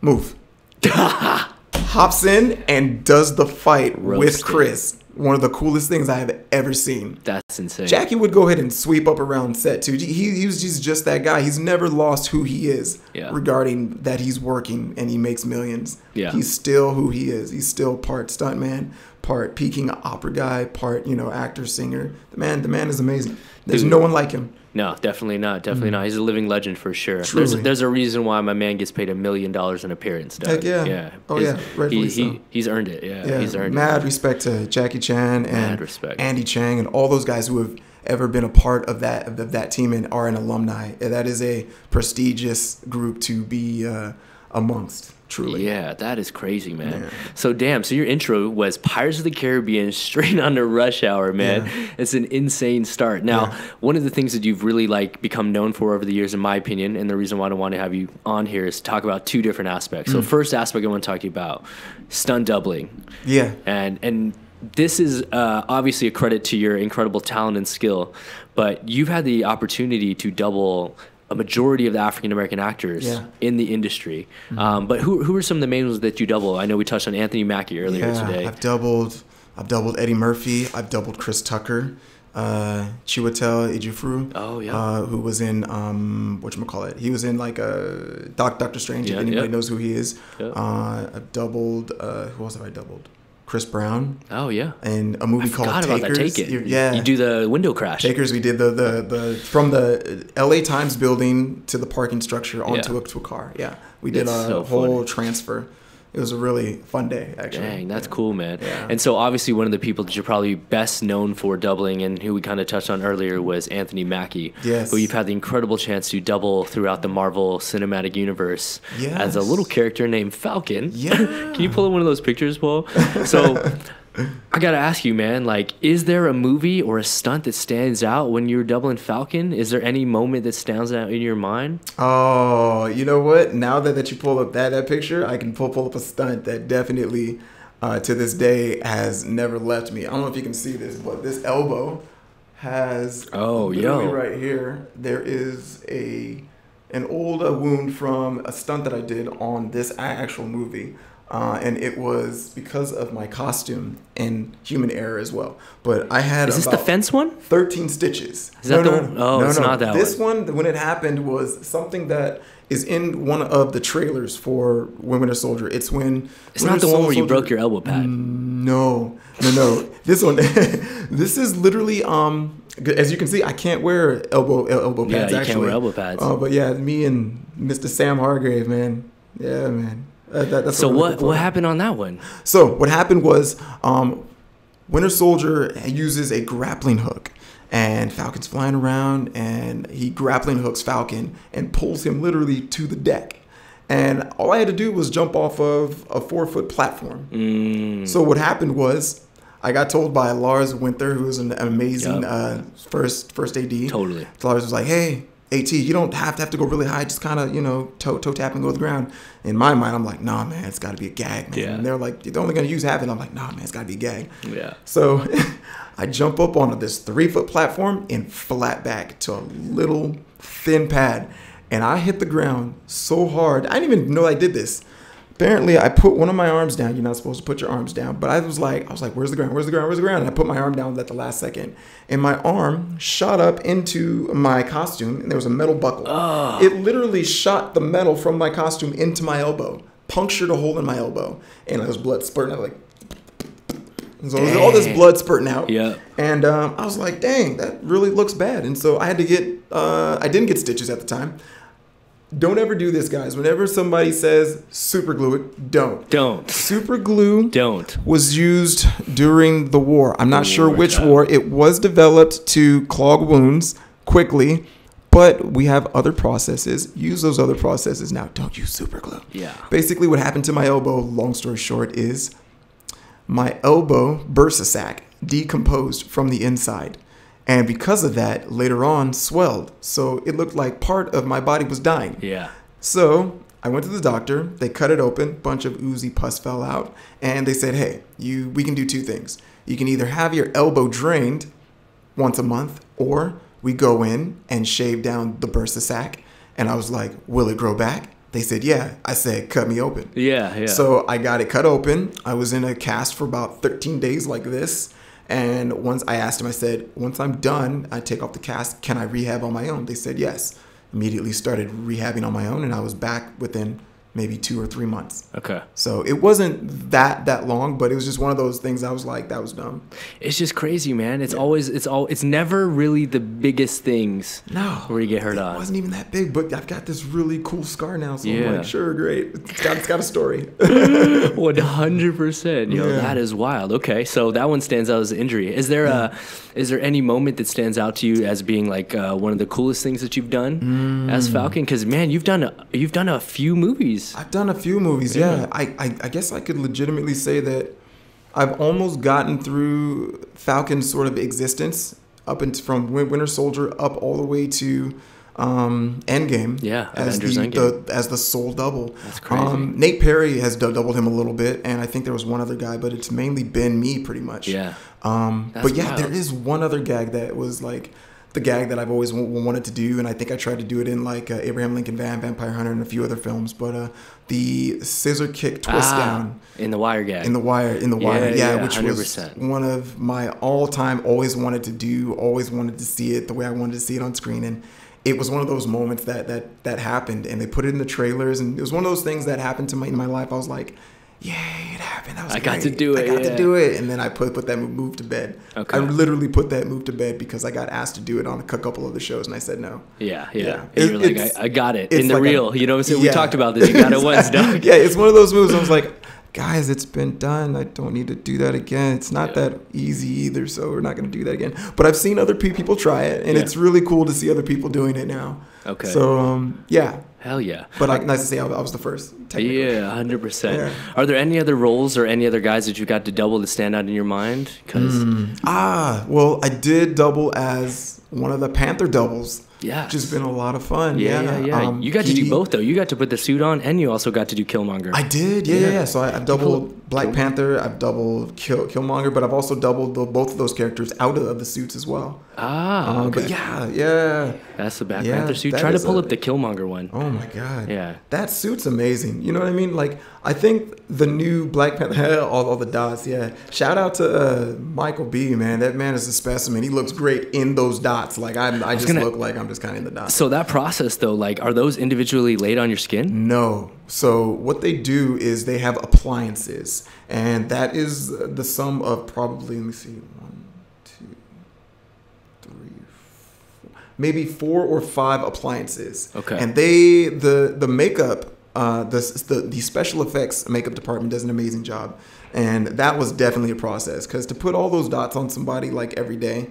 move. Hops in and does the fight with Chris. One of the coolest things I have ever seen. That's insane. Jackie would go ahead and sweep up around set too. He was just that guy. He's never lost who he is regarding that he's working and he makes millions. Yeah. He's still who he is. He's still part stuntman, part Peking opera guy, part, actor, singer. The man is amazing. There's no one like him. No, definitely not. Definitely not. He's a living legend for sure. Truly. There's a reason why my man gets paid $1 million an appearance. Heck yeah. Yeah. Oh yeah. Rightfully so. He's earned it. Yeah. He's earned it. Mad respect to Jackie Chan and Andy Chang and all those guys who have ever been a part of that team and are an alumni. That is a prestigious group to be amongst. truly. Yeah, that is crazy, man. Yeah. So damn, so your intro was Pirates of the Caribbean straight onto Rush Hour, man. Yeah. It's an insane start. Now, Yeah. one of the things that you've really like become known for over the years, in my opinion, and the reason why I want to have you on here is to talk about two different aspects. So first aspect I want to talk to you about, stunt doubling. Yeah. And this is obviously a credit to your incredible talent and skill, but you've had the opportunity to double a majority of the African-American actors in the industry. But who are some of the main ones that you double? I know we touched on Anthony Mackie earlier today. I've doubled Eddie Murphy. I've doubled Chris Tucker, Chiwetel Ejiofor, who was in whatchamacallit. He was in like Doctor Strange, if anybody knows who he is. I've doubled who else have I doubled? Chris Brown. Oh yeah. And a movie called Takers. About that. Take It. Yeah. You do the window crash. Takers. We did the from the LA Times building to the parking structure onto a car. Yeah. We did a whole transfer. It was a really fun day, actually. Dang, that's cool, man. Yeah. And so obviously one of the people that you're probably best known for doubling and who we kind of touched on earlier was Anthony Mackie, yes, who you've had the incredible chance to double throughout the Marvel Cinematic Universe as a little character named Falcon. Yeah. Can you pull in one of those pictures, Paul? So I got to ask you, man, like, is there a movie or a stunt that stands out when you're doubling Falcon? Is there any moment that stands out in your mind? Oh, you know what? Now that you pull up that picture, I can pull up a stunt that definitely, to this day, has never left me. I don't know if you can see this, but this elbow has literally right here. There is an old wound from a stunt that I did on this actual movie. And it was because of my costume and human error as well. But I had Is this the fence one? 13 stitches. Is that the one? Oh, it's not that one. This one, when it happened, was something that is in one of the trailers for Winter Soldier. It's when... It's not the one where you broke your elbow pad. No. This one, this is literally... as you can see, I can't wear elbow pads, Yeah, you actually. can't wear elbow pads. But yeah, me and Mr. Sam Hargrave, man. Yeah, man. That's so what happened on that one? So what happened was Winter Soldier uses a grappling hook, and Falcon's flying around, and he grappling hooks Falcon and pulls him literally to the deck. And all I had to do was jump off of a 4-foot platform. So what happened was I got told by Lars Winter, who was an amazing first AD. Totally. Lars was like, hey, AT, you don't have to go really high. Just kind of, toe tap and go to the ground. In my mind, I'm like, nah, man, it's got to be a gag, man. Yeah. And they're like, you're only going to use half of it. I'm like, nah, man, it's got to be a gag. Yeah. So I jump up onto this 3-foot platform and flat back to a little thin pad. And I hit the ground so hard. I didn't even know I did this. Apparently, I put one of my arms down. You're not supposed to put your arms down. But I was like, where's the ground? Where's the ground? Where's the ground? And I put my arm down at the last second. And my arm shot up into my costume, and there was a metal buckle. It literally shot the metal from my costume into my elbow, punctured a hole in my elbow, and there was blood spurting out. So there was all this blood spurting out. Yeah. And I was like, dang, that really looks bad. And so I had to get, I didn't get stitches at the time. Don't ever do this, guys. Whenever somebody says super glue it, don't. Super glue was used during the war. I'm not sure which war. It was developed to clog wounds quickly, but we have other processes. Use those other processes now. Don't use super glue. Yeah. Basically, what happened to my elbow, long story short, is my elbow bursa sac decomposed from the inside. And because of that, later on, swelled. So it looked like part of my body was dying. Yeah. So I went to the doctor. They cut it open. Bunch of oozy pus fell out. And they said, hey, we can do two things. You can either have your elbow drained once a month, or we go in and shave down the bursa sac. And I was like, will it grow back? They said, yeah. I said, cut me open. Yeah. So I got it cut open. I was in a cast for about 13 days like this. And once I asked him, I said, once I'm done, I take off the cast, can I rehab on my own? They said yes. Immediately started rehabbing on my own, and I was back within maybe 2 or 3 months. Okay. So it wasn't that long, but it was just one of those things I was like, that was dumb. It's just crazy, man. It's never really the biggest things where you get hurt on. It wasn't even that big, but I've got this really cool scar now, so I'm like, sure, great. It's got a story. 100%. That is wild. Okay, so that one stands out as an injury. Is there any moment that stands out to you as being like one of the coolest things that you've done as Falcon? Because man, you've done a few movies movies. I've done a few movies, yeah. I guess I could legitimately say that I've almost gotten through Falcon's sort of existence from Winter Soldier up all the way to Endgame. Yeah, as Endgame. as the sole double. That's crazy. Nate Perry has doubled him a little bit, and I think there was one other guy, but it's mainly been me pretty much. Yeah. But yeah, wild. there is one other gag that was like the gag that I've always wanted to do, and I think I tried to do it in like Abraham Lincoln Vampire Hunter and a few other films. But the scissor kick twist down in the wire gag. In the wire, which 100%. was one of my all-time, always wanted to do, always wanted to see it the way I wanted to see it on screen. And it was one of those moments that happened, and they put it in the trailers, and it was one of those things that happened to me in my life. I was like, yay, it happened. That was great. got to do it. I got to do it. And then I put that move to bed. Okay. I literally put that move to bed because I got asked to do it on a couple of the shows, and I said no. Yeah. And you're like, I got it. In the like reel. You know what I'm saying? We yeah. talked about this. You got it once, dog. Yeah, it's one of those moves. I was like, guys, it's been done. I don't need to do that again. It's not that easy either, so we're not going to do that again. But I've seen other people try it, and it's really cool to see other people doing it now. Okay. So, yeah. Hell yeah. But nice to say I was the first. Yeah, 100%. Yeah. Are there any other roles or any other guys that you got to double that stand out in your mind? Well, I did double as one of the Panther doubles. Yeah. Which has been a lot lot. Yeah. You got to do both, though. You got to put the suit on, and you also got to do Killmonger. I did, yeah. So I've doubled Black Panther, I've doubled Killmonger, but I've also doubled both of those characters out of the suits as well. Okay. But yeah. That's the Black Panther suit. Try to pull up the Killmonger one. Oh, my God. Yeah. That suit's amazing. You know what I mean? Like, I think the new Black Panther, all the dots, yeah. Shout out to Michael B., man. That man is a specimen. He looks great in those dots. Like, I just look like I'm just kind of in the dots. So that process, though, like, are those individually laid on your skin? No. So what they do is they have appliances, and that is the sum of probably, let me see, 1, 2, 3, 4, maybe 4 or 5 appliances. Okay. And the makeup, the special effects makeup department does an amazing job, and that was definitely a process, because to put all those dots on somebody like every day,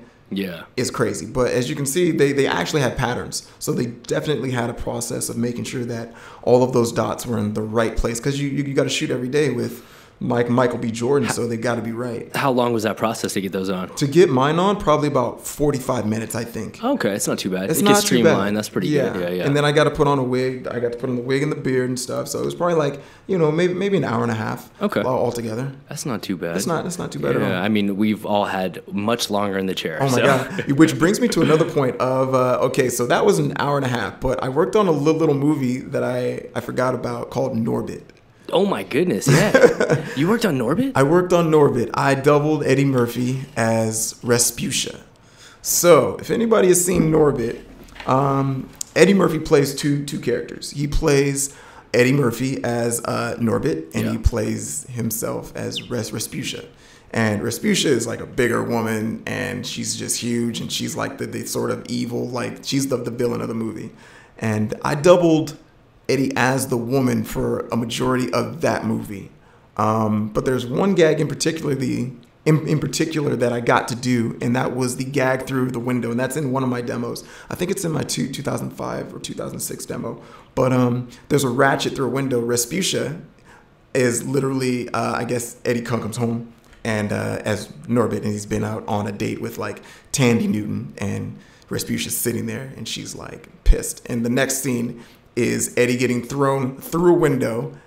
is crazy. But as you can see, they actually had patterns. So they definitely had a process of making sure that all of those dots were in the right place, because you got to shoot every day with Michael B. Jordan, so they got to be right. How long was that process to get those on? To get mine on, probably about 45 minutes, I think. Okay, it's not too bad. It's it not gets too bad. Streamlined. That's pretty good. Yeah. And then I got to put on a wig. I got to put on the wig and the beard and stuff. So it was probably like, maybe an hour and a half. Okay. Altogether. That's not too bad. That's not too bad at all. I mean, we've all had much longer in the chair. Oh my God. Which brings me to another point of, okay, so that was an hour and a half, but I worked on a little movie that I forgot about called Norbit. Oh my goodness, yeah. You worked on Norbit? I worked on Norbit. I doubled Eddie Murphy as Respucia. So, if anybody has seen Norbit, Eddie Murphy plays two characters. He plays Eddie Murphy as Norbit, and he plays himself as Respucia. And Respucia is like a bigger woman, and she's just huge, and she's like the sort of evil, like she's the villain of the movie. And I doubled Eddie as the woman for a majority of that movie. But there's one gag in particular that I got to do, and that was the gag through the window, and that's in one of my demos. I think it's in my 2005 or 2006 demo. But there's a ratchet through a window. Respucia is literally, I guess, Eddie comes home and as Norbit, and he's been out on a date with like Tandy Newton, and Respucia's sitting there, and she's like pissed. And the next scene is Eddie getting thrown through a window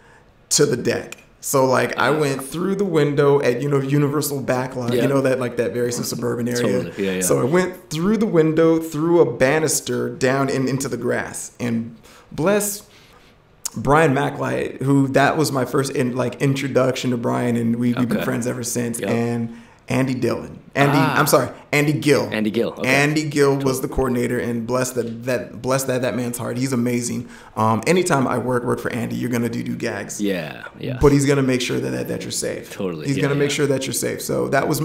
to the deck. So like I went through the window at Universal Backlot, that very suburban area. Totally. Yeah. So I went through the window, through a banister, down into the grass. And bless Brian McLight, who that was my first introduction to Brian, and we've been friends ever since. Yep. And Andy Gill. Andy Gill. Okay. Andy Gill was the coordinator, and bless that man's heart. He's amazing. Anytime I work for Andy, you're gonna do gags. Yeah. But he's gonna make sure that you're safe. Totally. He's gonna make sure that you're safe. So that was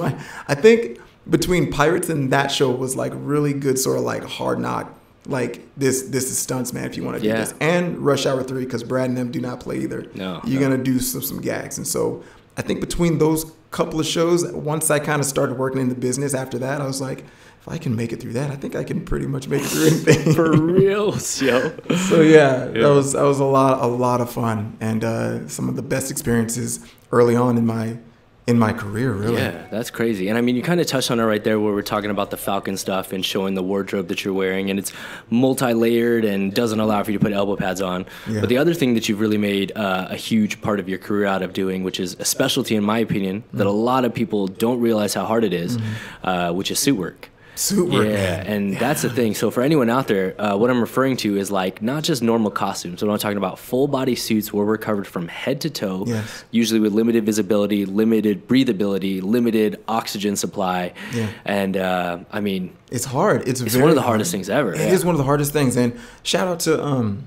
I think between Pirates and that show was like really good sort of like hard knock. Like this is stunts, man. If you want to do this, and Rush Hour 3, because Brad and them do not play either. No. You're gonna do some gags, and so I think between those couple of shows. Once I kind of started working in the business after that, I was like, if I can make it through that, I think I can pretty much make it through anything. For real, yo. So that was a lot of fun, and some of the best experiences early on in my career, really. Yeah, that's crazy. And I mean, you kind of touched on it right there where we're talking about the Falcon stuff and showing the wardrobe that you're wearing, and it's multi-layered and doesn't allow for you to put elbow pads on. Yeah. But the other thing that you've really made a huge part of your career out of doing, which is a specialty in my opinion, that a lot of people don't realize how hard it is, which is suit work. Suit work, and that's the thing. So for anyone out there, what I'm referring to is like not just normal costumes. So I'm talking about full body suits where we're covered from head to toe, usually with limited visibility, limited breathability, limited oxygen supply. And I mean, it's hard. It's one of the hardest things ever. It is one of the hardest things. And shout out to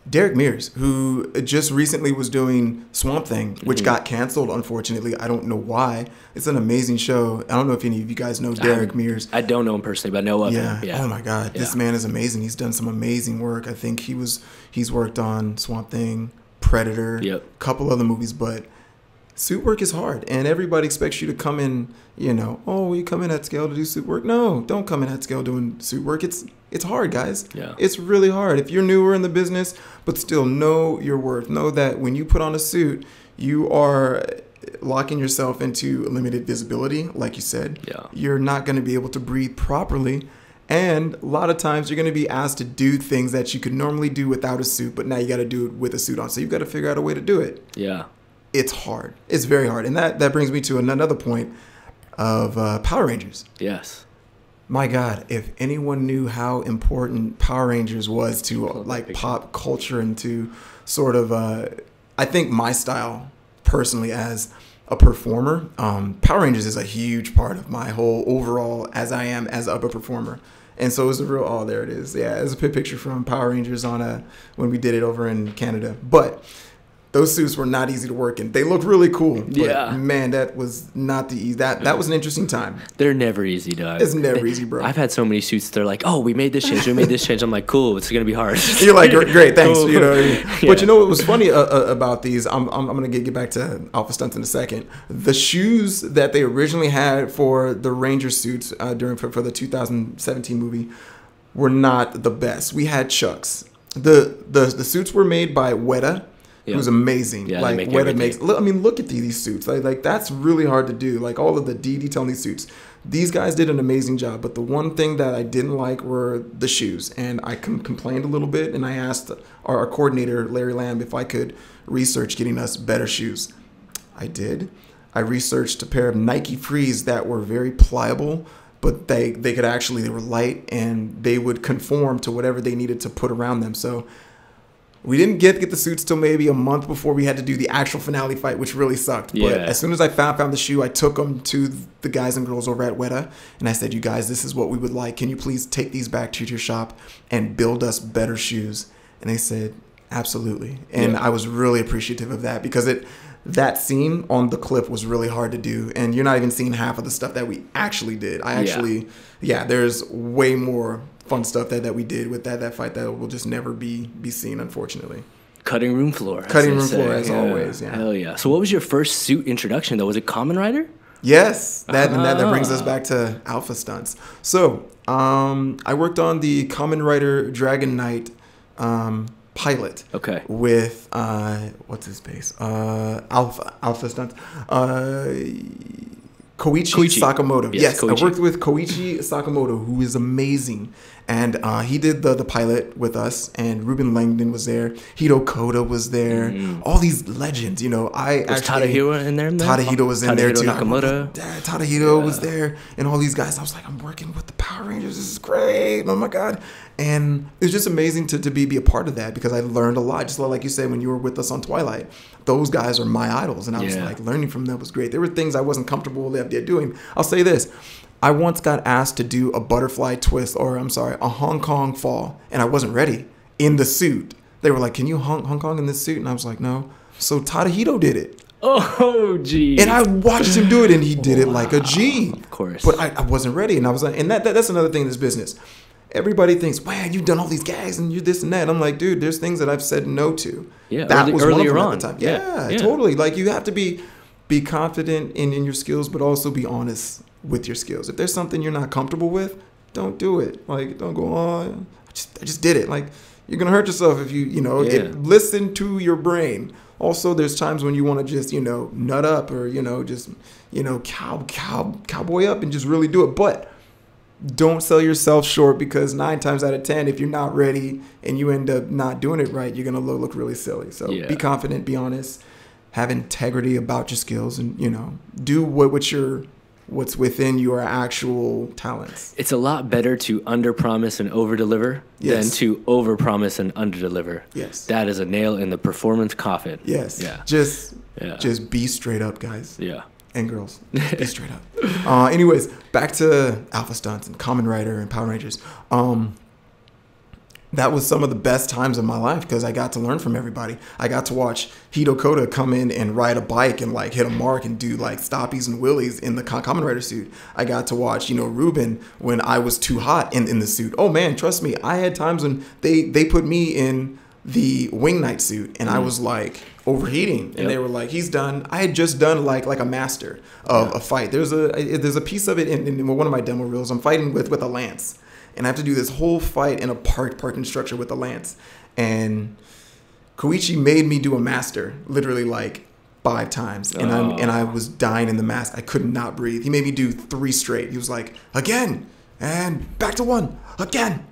Derek Mears, who just recently was doing Swamp Thing, which got canceled, unfortunately. I don't know why. It's an amazing show. I don't know if any of you guys know Derek Mears. I don't know him personally, but I know of him. Yeah. Oh, my God. This man is amazing. He's done some amazing work. I think he's worked on Swamp Thing, Predator, a couple other movies, but suit work is hard, and everybody expects you to come in, you come in at scale to do suit work. No, don't come in at scale doing suit work. It's hard, guys. Yeah. It's really hard. If you're newer in the business, but still know your worth, know that when you put on a suit, you are locking yourself into limited visibility, like you said. Yeah. You're not going to be able to breathe properly. And a lot of times you're going to be asked to do things that you could normally do without a suit, but now you got to do it with a suit on. So you've got to figure out a way to do it. Yeah. It's hard. It's very hard. And that brings me to another point of Power Rangers. Yes. My God, if anyone knew how important Power Rangers was to like pop culture and to sort of, I think my style personally as a performer, Power Rangers is a huge part of my whole overall as I am as a performer. And so it was a real, oh, there it is. Yeah, it's a picture from Power Rangers on when we did it over in Canada. But those suits were not easy to work in. They looked really cool. But man, that was not the easy. That was an interesting time. They're never easy, dog. It's never easy, bro. I've had so many suits. They're like, oh, we made this change. We made this change. I'm like, cool. It's gonna be hard. You're like, great, thanks. You know what I mean? But you know what was funny about these? I'm gonna get back to Alpha Stunts in a second. The shoes that they originally had for the Ranger suits for the 2017 movie were not the best. We had Chucks. The suits were made by Weta. It was amazing. Yeah, like Weta makes. I mean, look at these suits. Like that's really hard to do. Like all of the detail on these suits. These guys did an amazing job. But the one thing that I didn't like were the shoes, and I complained a little bit. And I asked our coordinator Larry Lamb if I could research getting us better shoes. I did. I researched a pair of Nike Frees that were very pliable, but they were light and they would conform to whatever they needed to put around them. So we didn't get the suits till maybe a month before we had to do the actual finale fight, which really sucked. But as soon as I found the shoe, I took them to the guys and girls over at Weta, and I said, you guys, this is what we would like. Can you please take these back to your shop and build us better shoes? And they said, absolutely. And I was really appreciative of that because that scene on the clip was really hard to do. And you're not even seeing half of the stuff that we actually did. There's way more fun stuff that we did with that fight that will just never be seen, unfortunately. Cutting room floor. Cutting room floor, as always. Yeah. Hell yeah. So what was your first suit introduction, though? Was it Kamen Rider? Yes. That brings us back to Alpha Stunts. So I worked on the Kamen Rider Dragon Knight pilot. Okay. With, what's his face? Alpha Stunts. Koichi Sakamoto. Yes, Koichi. I worked with Koichi Sakamoto, who is amazing. And he did the pilot with us, and Ruben Langdon was there. Hito Koda was there. All these legends, Was Tadahiro in there? Tadahiro was in there too. Nakamura. Tadahiro was there, and all these guys. I was like, I'm working with the Power Rangers. This is great. Oh my God. And it was just amazing to be a part of that because I learned a lot. Just like you said, when you were with us on Twilight, those guys are my idols. And I was like, learning from them was great. There were things I wasn't comfortable with doing. I'll say this. I once got asked to do a butterfly twist, a Hong Kong fall, and I wasn't ready in the suit. They were like, can you Hong Kong in this suit? And I was like, no. So Tadahito did it. Oh, gee. And I watched him do it, and he did it like a G. Of course. But I wasn't ready. And I was like, and that's another thing in this business. Everybody thinks, man, you've done all these gags and you this and that. And I'm like, dude, there's things that I've said no to. Yeah, that was earlier one on. At the time. Yeah, totally. Like you have to be be confident in your skills, but also be honest with your skills. If there's something you're not comfortable with, don't do it. Like, don't go, oh, I just did it. Like, you're going to hurt yourself if listen to your brain. Also, there's times when you want to just, nut up or, just, cowboy up and just really do it. But don't sell yourself short, because 9 times out of 10, if you're not ready and you end up not doing it right, you're going to look really silly. So be confident, be honest, have integrity about your skills, and, do what's within your actual talents. It's a lot better to underpromise and overdeliver than to overpromise and underdeliver. Yes. That is a nail in the performance coffin. Yes. Yeah. Just be straight up, guys. Yeah. And girls. Just be straight up. Anyways, back to Alpha Stunts and Kamen Rider and Power Rangers. That was some of the best times of my life, because I got to learn from everybody. I got to watch Hito Koda come in and ride a bike and like hit a mark and do like stoppies and wheelies in the Kamen Rider suit. I got to watch, Ruben when I was too hot in the suit. Oh man, trust me, I had times when they put me in the Wing Knight suit and I was like overheating, and they were like, he's done. I had just done like a master of a fight. There's a piece of it in one of my demo reels. I'm fighting with a lance. And I have to do this whole fight in a parking structure with a lance. And Koichi made me do a master, literally like 5 times. And I was dying in the mask. I could not breathe. He made me do 3 straight. He was like, again, and back to 1, again,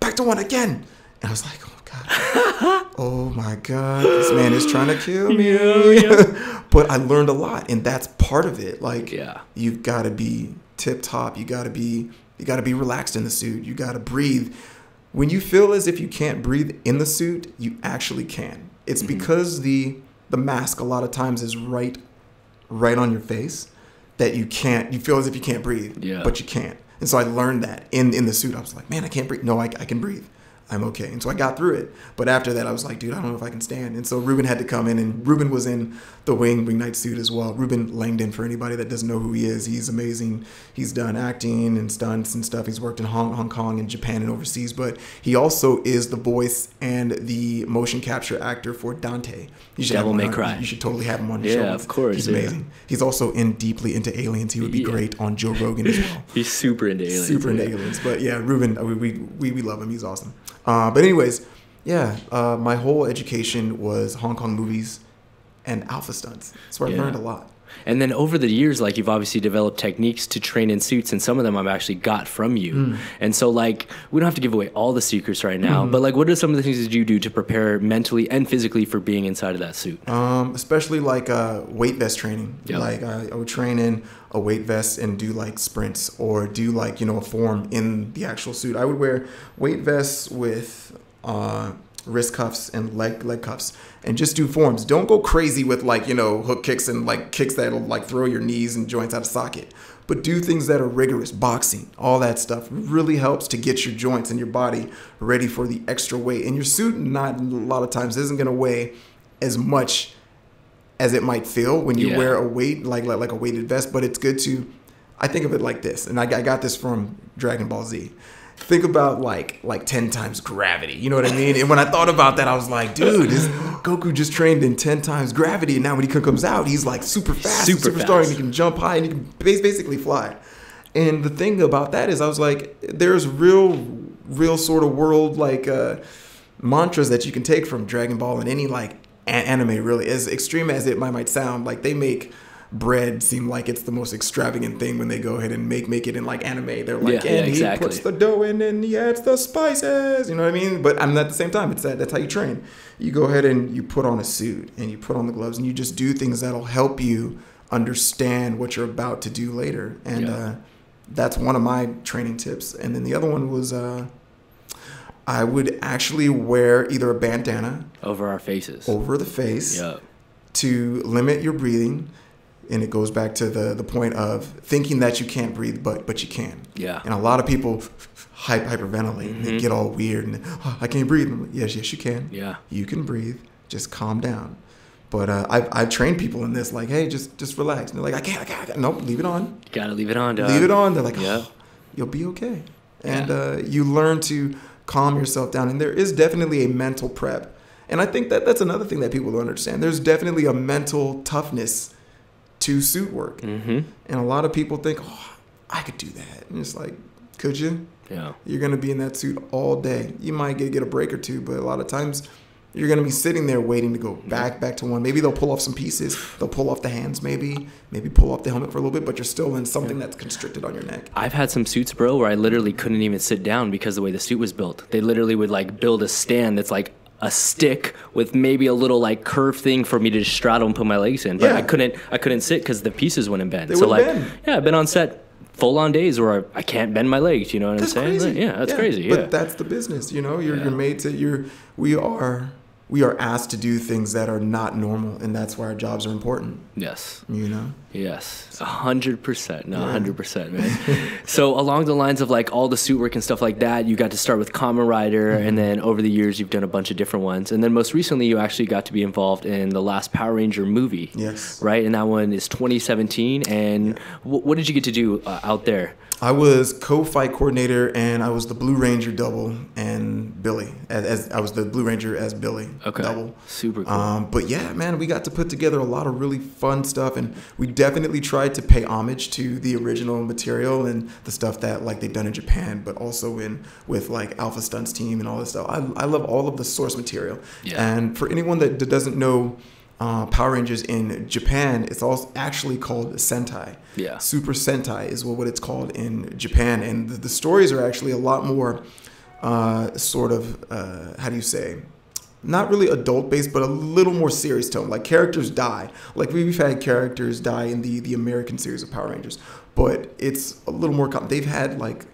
back to 1, again. And I was like, oh God, oh my God, this man is trying to kill me. But I learned a lot, and that's part of it. Like, you've got to be tip top. You got to be relaxed in the suit. You got to breathe. When you feel as if you can't breathe in the suit, you actually can. It's because the mask a lot of times is right on your face that you feel as if you can't breathe, but you can't. And so I learned that in the suit. I was like, man, I can't breathe. No, I can breathe. I'm okay. And so I got through it. But after that, I was like, dude, I don't know if I can stand. And so Ruben had to come in, and Ruben was in the Wing Knight suit as well. Ruben Langdon, for anybody that doesn't know who he is, he's amazing. He's done acting and stunts and stuff. He's worked in Hong Kong and Japan and overseas, but he also is the voice and the motion capture actor for Dante. You should Devil May Cry. You should totally have him on your show. Yeah, of course. He's amazing. He's also deeply into aliens. He would be great on Joe Rogan as well. He's super into aliens. Super into aliens. But yeah, Ruben, we love him. He's awesome. But anyways, my whole education was Hong Kong movies and Alpha Stunts. That's where I learned a lot. And then over the years, like, you've obviously developed techniques to train in suits, and some of them I've actually got from you. And so, like, we don't have to give away all the secrets right now, but like, what are some of the things that you do to prepare mentally and physically for being inside of that suit? Especially like weight vest training. Like I would train in a weight vest and do like sprints, or do like, a form in the actual suit. I would wear weight vests with wrist cuffs and leg cuffs, and just do forms. Don't go crazy with like, hook kicks and like kicks that'll like throw your knees and joints out of socket, but do things that are rigorous. Boxing, all that stuff really helps to get your joints and your body ready for the extra weight. And your suit, not a lot of times, isn't going to weigh as much as it might feel when you wear a weight like a weighted vest. But it's good to, I think of it like this, and I got this from Dragon Ball Z. Think about like 10 times gravity. You know what I mean? And when I thought about that, I was like, dude, this Goku just trained in 10 times gravity, and now when he comes out, he's like super fast, super strong, and he can jump high, and he can basically fly. And the thing about that is, I was like, there's real sort of world like mantras that you can take from Dragon Ball and any like anime, really. As extreme as it might sound, like they make bread seem like it's the most extravagant thing when they go ahead and make it in like anime. They're like, he puts the dough in and he adds the spices, you know what I mean? But at the same time, that's how you train. You go ahead and you put on a suit and you put on the gloves and you just do things that'll help you understand what you're about to do later. And that's one of my training tips. And then the other one was I would actually wear either a bandana over the face to limit your breathing. And it goes back to the point of thinking that you can't breathe, but you can. Yeah. And a lot of people hyperventilate and they get all weird and I can't breathe. I'm like, yes, you can. Yeah. You can breathe. Just calm down. But I've trained people in this, like, hey, just relax. And they're like, I can't. Nope, leave it on. You gotta leave it on, dog. Leave it on. They're like, you'll be okay. And you learn to calm yourself down. And there is definitely a mental prep. And I think that's another thing that people don't understand. There's definitely a mental toughness to suit work. And a lot of people think, oh, I could do that. And it's like, could you? Yeah. You're going to be in that suit all day. You might get a break or two, but a lot of times you're going to be sitting there waiting to go back to one. Maybe they'll pull off some pieces. They'll pull off the hands maybe pull off the helmet for a little bit, but you're still in something that's constricted on your neck. I've had some suits, bro, where I literally couldn't even sit down because of the way the suit was built. They literally would like build a stand that's like a stick with maybe a little like curved thing for me to just straddle and put my legs in. But I couldn't sit because the pieces wouldn't bend. They wouldn't bend. Yeah, I've been on set full on days where I can't bend my legs, you know what I'm saying? Crazy. Yeah, that's crazy. But that's the business, you know. You're made to. We are asked to do things that are not normal, and that's why our jobs are important. Yes. You know? Yes. 100%. No, 100%, man. So along the lines of like all the suit work and stuff like that, you got to start with Kamen Rider, and then over the years you've done a bunch of different ones. And then most recently you actually got to be involved in the last Power Ranger movie. Yes. Right? And that one is 2017. And what did you get to do out there? I was co-fight coordinator, and I was the Blue Ranger double, and Billy. As I was the Blue Ranger as Billy double. Super cool. But yeah, man, we got to put together a lot of really fun stuff, and we definitely tried to pay homage to the original material and the stuff that like they've done in Japan, but also with like Alpha Stunts team and all this stuff. I love all of the source material. Yeah. And for anyone that doesn't know, Power Rangers in Japan, it's also actually called Sentai. Yeah. Super Sentai is what it's called in Japan. And the stories are actually a lot more sort of, how do you say, not really adult based, but a little more serious tone. Like characters die. Like we've had characters die in the American series of Power Rangers, but it's a little more, they've had like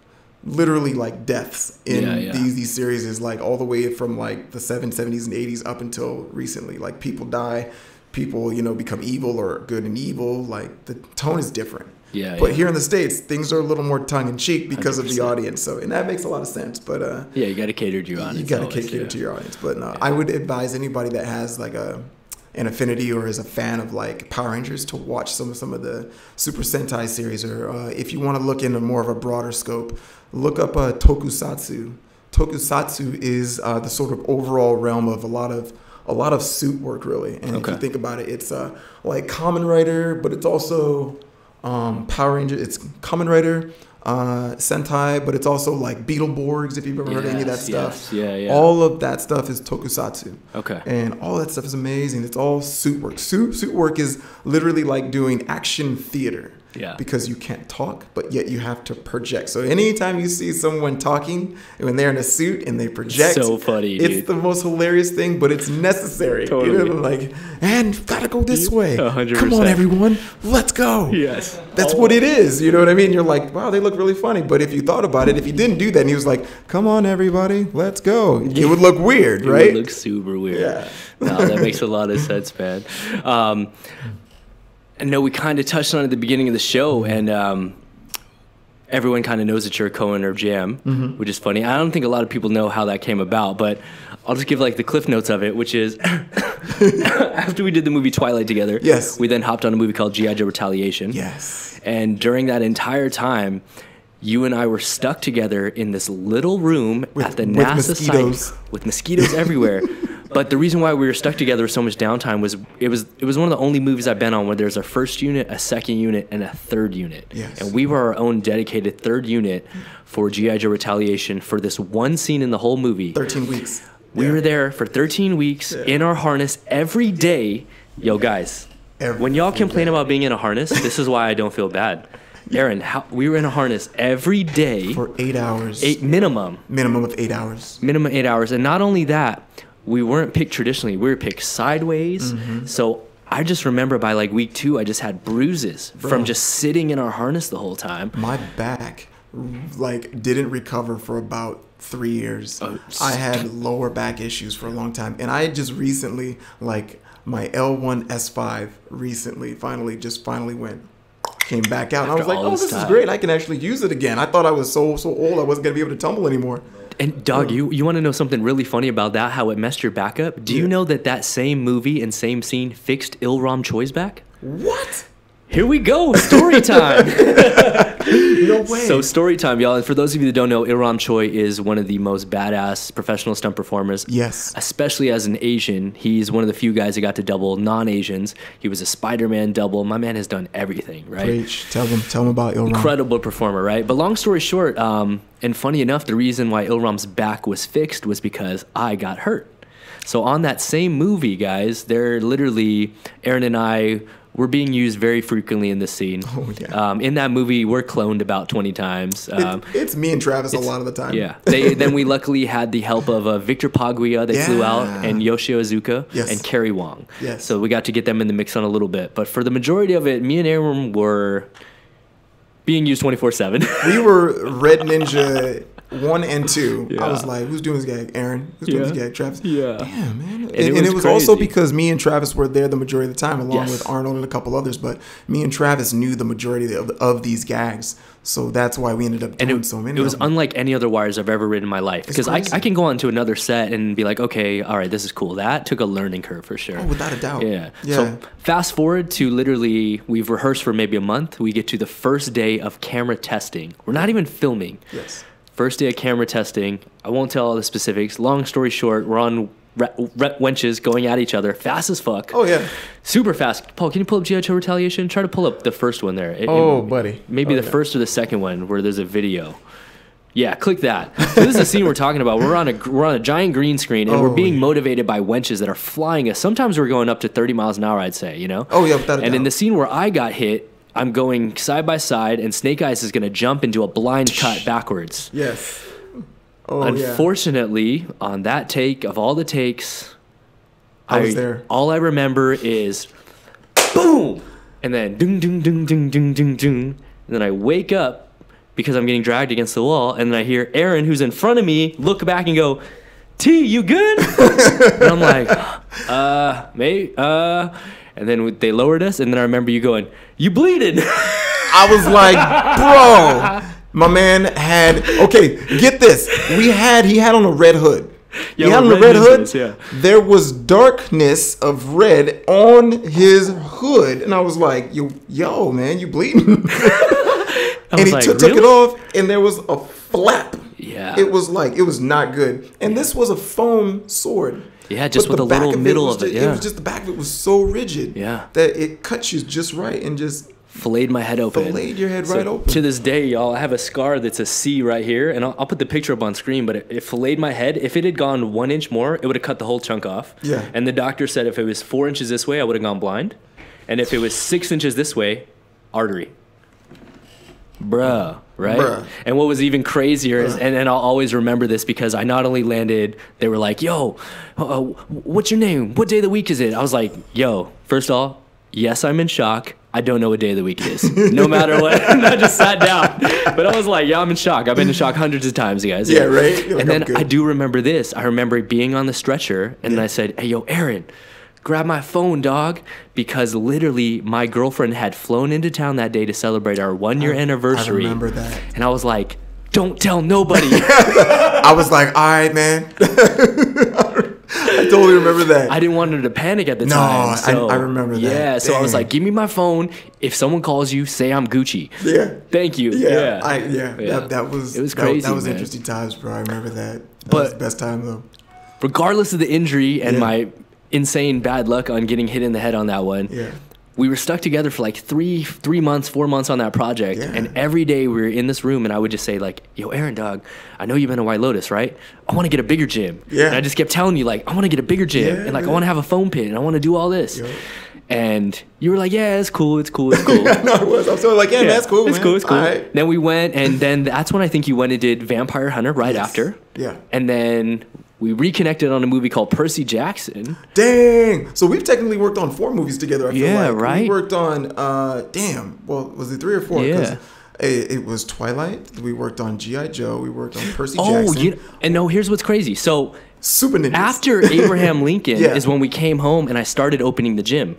literally like deaths in these series, is like all the way from like the 70s and 80s up until recently. Like people die, people, you know, become evil or good and evil. Like the tone is different. But here in the States, things are a little more tongue in cheek because 100%. Of the audience. So, and that makes a lot of sense. But you got to cater to your audience. You got to cater to your audience. But no, I would advise anybody that has like an affinity or is a fan of like Power Rangers to watch some of the Super Sentai series, or if you want to look into more of a broader scope, look up Tokusatsu. Tokusatsu is the sort of overall realm of a lot of suit work, really. And if you think about it, it's like Kamen Rider, but it's also Power Ranger. It's Kamen Rider, Sentai, but it's also like Beetleborgs, if you've ever heard any of that stuff. All of that stuff is Tokusatsu. And all that stuff is amazing. It's all suit work. Suit work is literally like doing action theater. Because you can't talk, but yet you have to project. So anytime you see someone talking when they're in a suit and they project, it's so funny. It's the most hilarious thing, but it's necessary. Totally. You know, like, and gotta go this way. 100%. Come on, everyone, let's go. Yes, that's what it is. You know what I mean? You're like, wow, they look really funny. But if you thought about it, if you didn't do that, and he was like, come on, everybody, let's go, it would look weird, right? It would look super weird. Yeah. No, that makes a lot of sense, man. I know we kind of touched on it at the beginning of the show, and everyone kind of knows that you're a co-owner of JAM, which is funny. I don't think a lot of people know how that came about, but I'll just give like the cliff notes of it, which is after we did the movie Twilight together, we then hopped on a movie called G.I. Joe Retaliation. And during that entire time, you and I were stuck together in this little room at the NASA site with mosquitoes everywhere. But the reason why we were stuck together with so much downtime was it was one of the only movies I've been on where there's a first unit, a second unit, and a third unit. And we were our own dedicated third unit for G.I. Joe Retaliation for this one scene in the whole movie. 13 weeks. We were there for 13 weeks in our harness every day. Yo, guys, when y'all complain about being in a harness, this is why I don't feel bad. Aaron, we were in a harness every day. For 8 hours. Minimum. Minimum of 8 hours. Minimum 8 hours. And not only that, we weren't picked traditionally. We were picked sideways. So I just remember by like week 2, I just had bruises from just sitting in our harness the whole time. My back like didn't recover for about 3 years. I had lower back issues for a long time. And I just recently, like my L1 S5 recently finally came back out. And I was like, oh, this is great. I can actually use it again. I thought I was so old I wasn't going to be able to tumble anymore. And dog, you want to know something really funny about that, how it messed your back up? Do you know that same movie and same scene fixed Ilram Choi's back? What? Here we go, story time. No way. So story time, y'all. And for those of you that don't know, Ilram Choi is one of the most badass professional stunt performers. Yes. Especially as an Asian. He's one of the few guys that got to double non-Asians. He was a Spider-Man double. My man has done everything, right? Preach. Tell them about Ilram. Incredible performer, right? But long story short, and funny enough, the reason why Ilram's back was fixed was because I got hurt. So on that same movie, guys, they're literally, Aaron and I were being used very frequently in this scene. Oh, yeah. In that movie, we're cloned about 20 times. It's me and Travis a lot of the time. Yeah. Then we luckily had the help of Victor Paglia, they flew out, and Yoshio Azuka, and Kerry Wong. Yes. So we got to get them in the mix on a little bit. But for the majority of it, me and Aaron were being used 24/7. We were Red Ninja 1 and 2. Yeah. I was like, who's doing this gag? Aaron. Who's doing this gag? Travis. Yeah. Damn, man. And it was crazy. also because me and Travis were there the majority of the time, along Yes. with Arnold and a couple others. But me and Travis knew the majority of these gags. So that's why we ended up doing so many. It was unlike any other wires I've ever ridden in my life. Because I can go on to another set and be like, okay, all right, this is cool. That took a learning curve for sure. Oh, without a doubt. Yeah. So fast forward to literally, we've rehearsed for maybe a month. We get to the first day of camera testing. We're not even filming. Yes. First day of camera testing. I won't tell all the specifics. Long story short, we're on wenches going at each other fast as fuck. Oh, yeah. Super fast. Paul, can you pull up G.I. Joe Retaliation? Try to pull up the first one there. Buddy. Maybe the first or the second one where there's a video. Yeah, click that. So this is the scene we're talking about. We're on a giant green screen, and we're being motivated by wenches that are flying us. Sometimes we're going up to 30 miles an hour, I'd say, you know? Oh, yeah, without a doubt. And in the scene where I got hit, I'm going side by side, and Snake Eyes is going to jump into a blind cut backwards. Yes. Oh, Unfortunately, on that take, of all the takes, I was there. All I remember is boom, and then ding, ding, ding, ding, ding, ding, ding. And then I wake up because I'm getting dragged against the wall, and then I hear Aaron, who's in front of me, look back and go, T, you good? And I'm like, mate, and then they lowered us, and then I remember you going, you bleeding. I was like, bro, my man had, okay, get this. He had on a red hood. Yeah, he had on a red hood. This, yeah. There was darkness of red on his hood. And I was like, yo, man, you bleeding. And he took it off, and there was a flap. Yeah. It was not good. And this was a foam sword. Yeah, just with a little middle of it. It was just the back of it was so rigid. Yeah. That it cut you just right and just filleted my head open. Filleted your head right open. To this day, y'all, I have a scar that's a C right here, and I'll put the picture up on screen, but it filleted my head. If it had gone 1 inch more, it would have cut the whole chunk off. Yeah. And the doctor said if it was 4 inches this way, I would have gone blind. And if it was 6 inches this way, artery. Bruh, right? Bruh. And what was even crazier is, and I'll always remember this because I not only landed, they were like, yo, what's your name? What day of the week is it? I was like, yo, first of all, yes, I'm in shock. I don't know what day of the week it is. No matter what. And I just sat down. But I was like, yeah, I'm in shock. I've been in shock hundreds of times, guys. Yeah, right? You're And like, then I do remember this. I remember being on the stretcher, and then I said, hey, yo, Aaron, grab my phone, dog. Because literally my girlfriend had flown into town that day to celebrate our 1 year anniversary. I remember that. And I was like, don't tell nobody. I was like, all right, man. I totally remember that. I didn't want her to panic at the time. So, I remember that. Yeah, so I was Dang. like, give me my phone. If someone calls you, say I'm Gucci. Yeah. Thank you. Yeah. Yeah. That was It was crazy, That was man. interesting times, bro. I remember that. That was the best time, though. Regardless of the injury and my insane bad luck on getting hit in the head on that one, we were stuck together for like 3 months, 4 months on that project. Yeah. And every day we were in this room, and I would just say like, yo, Aaron, dog, I know you've been to White Lotus, right? I want to get a bigger gym. Yeah. And I just kept telling you like, I want to get a bigger gym. Yeah, and like, man. I want to have a foam pit, and I want to do all this. Yep. And you were like, yeah, it's cool, it's cool, it's cool. No, I was. I was like, yeah, that's cool, It's man. cool, it's cool. All right. Then we went, and then that's when I think you went and did Vampire Hunter right Yes. after. Yeah. And then we reconnected on a movie called Percy Jackson. Dang. So we've technically worked on 4 movies together, I feel Yeah, like. right? We worked on, was it 3 or 4? Yeah. It was Twilight. We worked on G.I. Joe. We worked on Percy Jackson. And no, here's what's crazy. So Super Ninjas. after Abraham Lincoln Yeah. is when we came home and I started opening the gym.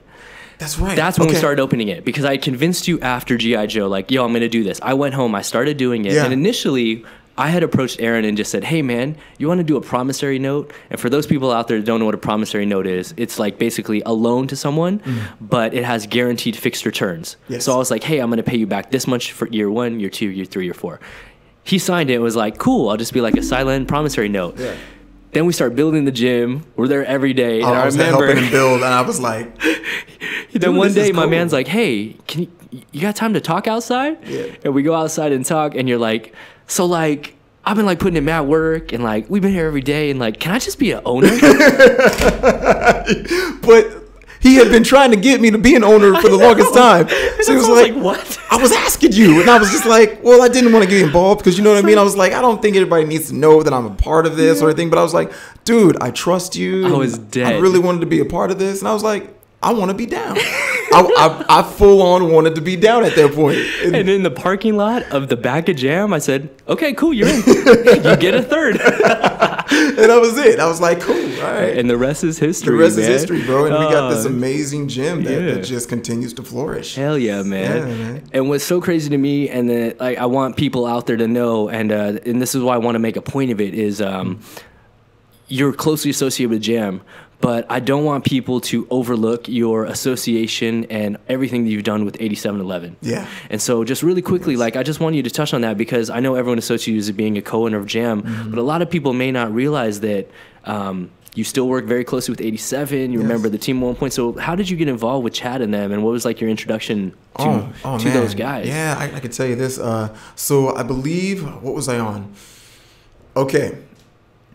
That's right. That's when we started opening it, because I convinced you after G.I. Joe, like, yo, I'm going to do this. I went home, I started doing it. Yeah. And initially, I had approached Aaron and just said, hey, man, you want to do a promissory note? And for those people out there that don't know what a promissory note is, it's like basically a loan to someone, but it has guaranteed fixed returns. Yes. So I was like, hey, I'm going to pay you back this much for year 1, year 2, year 3, year 4. He signed it and was like, cool, I'll just be like a silent promissory note. Yeah. Then we start building the gym. We're there every day. And I was helping him build, and I was like... Then one day, my man's like, hey, you got time to talk outside? Yeah. And we go outside and talk, and you're like, so, like, I've been, like, putting in mad work, and, like, we've been here every day, and, like, can I just be an owner? But... he had been trying to get me to be an owner for the longest time. So he was like, what? I was asking you. And I was just like, well, I didn't want to get involved because you know what I mean? I was like, I don't think everybody needs to know that I'm a part of this or anything. But I was like, dude, I trust you. I was dead. I really wanted to be a part of this. And I was like, I want to be down. I full on wanted to be down at that point. And in the parking lot of the back of Jam, I said, okay, cool, you're in. You get a third. And that was it. I was like, cool, all right. And the rest is history, The rest man. is history, bro. And we got this amazing gym that just continues to flourish. Hell yeah, man. And what's so crazy to me, and that like I want people out there to know, and this is why I want to make a point of it, is you're closely associated with Jam, but I don't want people to overlook your association and everything that you've done with 8711. Yeah. And so just really quickly, like I just want you to touch on that because I know everyone associates you as being a co-owner of Jam, but a lot of people may not realize that you still work very closely with 87. You remember the team at one point. So how did you get involved with Chad and them, and what was like your introduction to those guys? Yeah, I could tell you this. So I believe, what was I on? Okay.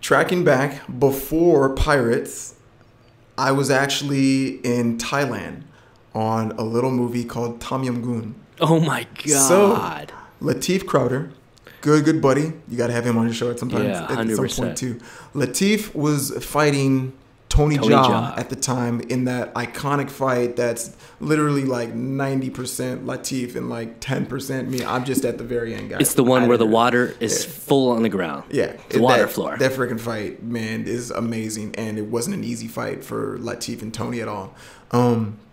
Tracking back before Pirates, I was actually in Thailand on a little movie called Tom Yum Goon. Oh my God. So, Lateef Crowder, good buddy. You got to have him on your show at some time. Yeah, 100%. At some point too. Lateef was fighting Tony Jaa at the time in that iconic fight that's literally like 90% Lateef and like 10% me. I'm just at the very end, guys. It's the one where the water is full on the ground. Yeah. The water floor. That freaking fight, man, is amazing. And it wasn't an easy fight for Lateef and Tony at all.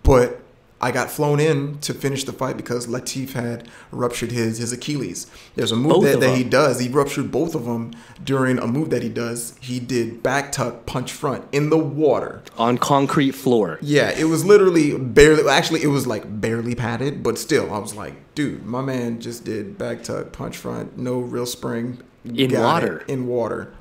But I got flown in to finish the fight because Lateef had ruptured his Achilles. There's a move that he does. He ruptured both of them during a move that he does. He did back tuck punch front in the water. On concrete floor. Yeah, it was literally barely, actually it was like barely padded, but still I was like, dude, my man just did back tuck punch front, no real spring. In water.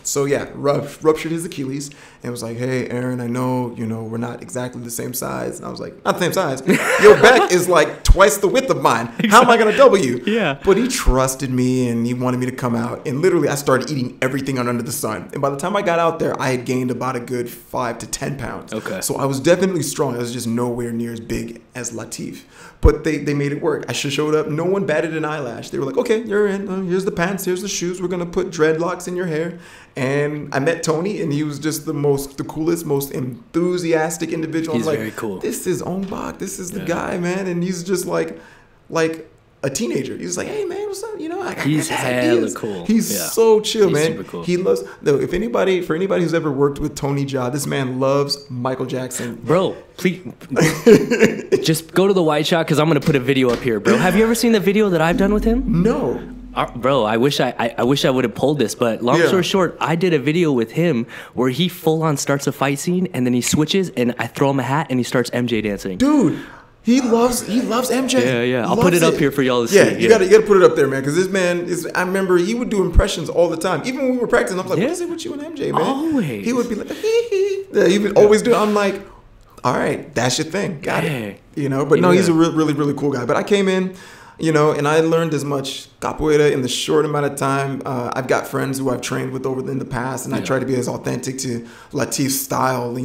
So yeah, ruptured his Achilles and was like, hey, Aaron, I know, we're not exactly the same size. And I was like, not the same size. Your back is like twice the width of mine. Exactly. How am I going to double you? Yeah. But he trusted me and he wanted me to come out. And literally I started eating everything under the sun. And by the time I got out there, I had gained about a good 5 to 10 pounds. Okay. So I was definitely strong. I was just nowhere near as big as Lateef. But they made it work. I showed up. No one batted an eyelash. They were like, okay, you're in. Here's the pants. Here's the shoes. We're going to put dreadlocks in your hair. And I met Tony, and he was just the coolest, most enthusiastic individual. He's very cool. This is Ongbak. This is the guy, man. And he's just like a teenager. He's like, hey, man, what's up? He's hella cool. He's so chill, he's man. Super cool. He loves, though, for anybody who's ever worked with Tony Jaa, this man loves Michael Jackson. Bro, please, just go to the White Shot because I'm going to put a video up here, bro. Have you ever seen the video that I've done with him? No. Bro, I wish I would have pulled this, but long story short, I did a video with him where he full on starts a fight scene and then he switches and I throw him a hat and he starts MJ dancing. Dude, he loves MJ. Yeah. I'll put it up here for y'all to see. Yeah, you gotta put it up there, man, because this man is. I remember he would do impressions all the time. Even when we were practicing, I was like, "What is it with you and MJ, man?" Always. He would be like, "Hee." Yeah, he would always do. I'm like, "All right, that's your thing, got it." But no, he's a really, really cool guy. But I came in. And I learned as much capoeira in the short amount of time. I've got friends who I've trained with over in the past, and I try to be as authentic to Lateef's style,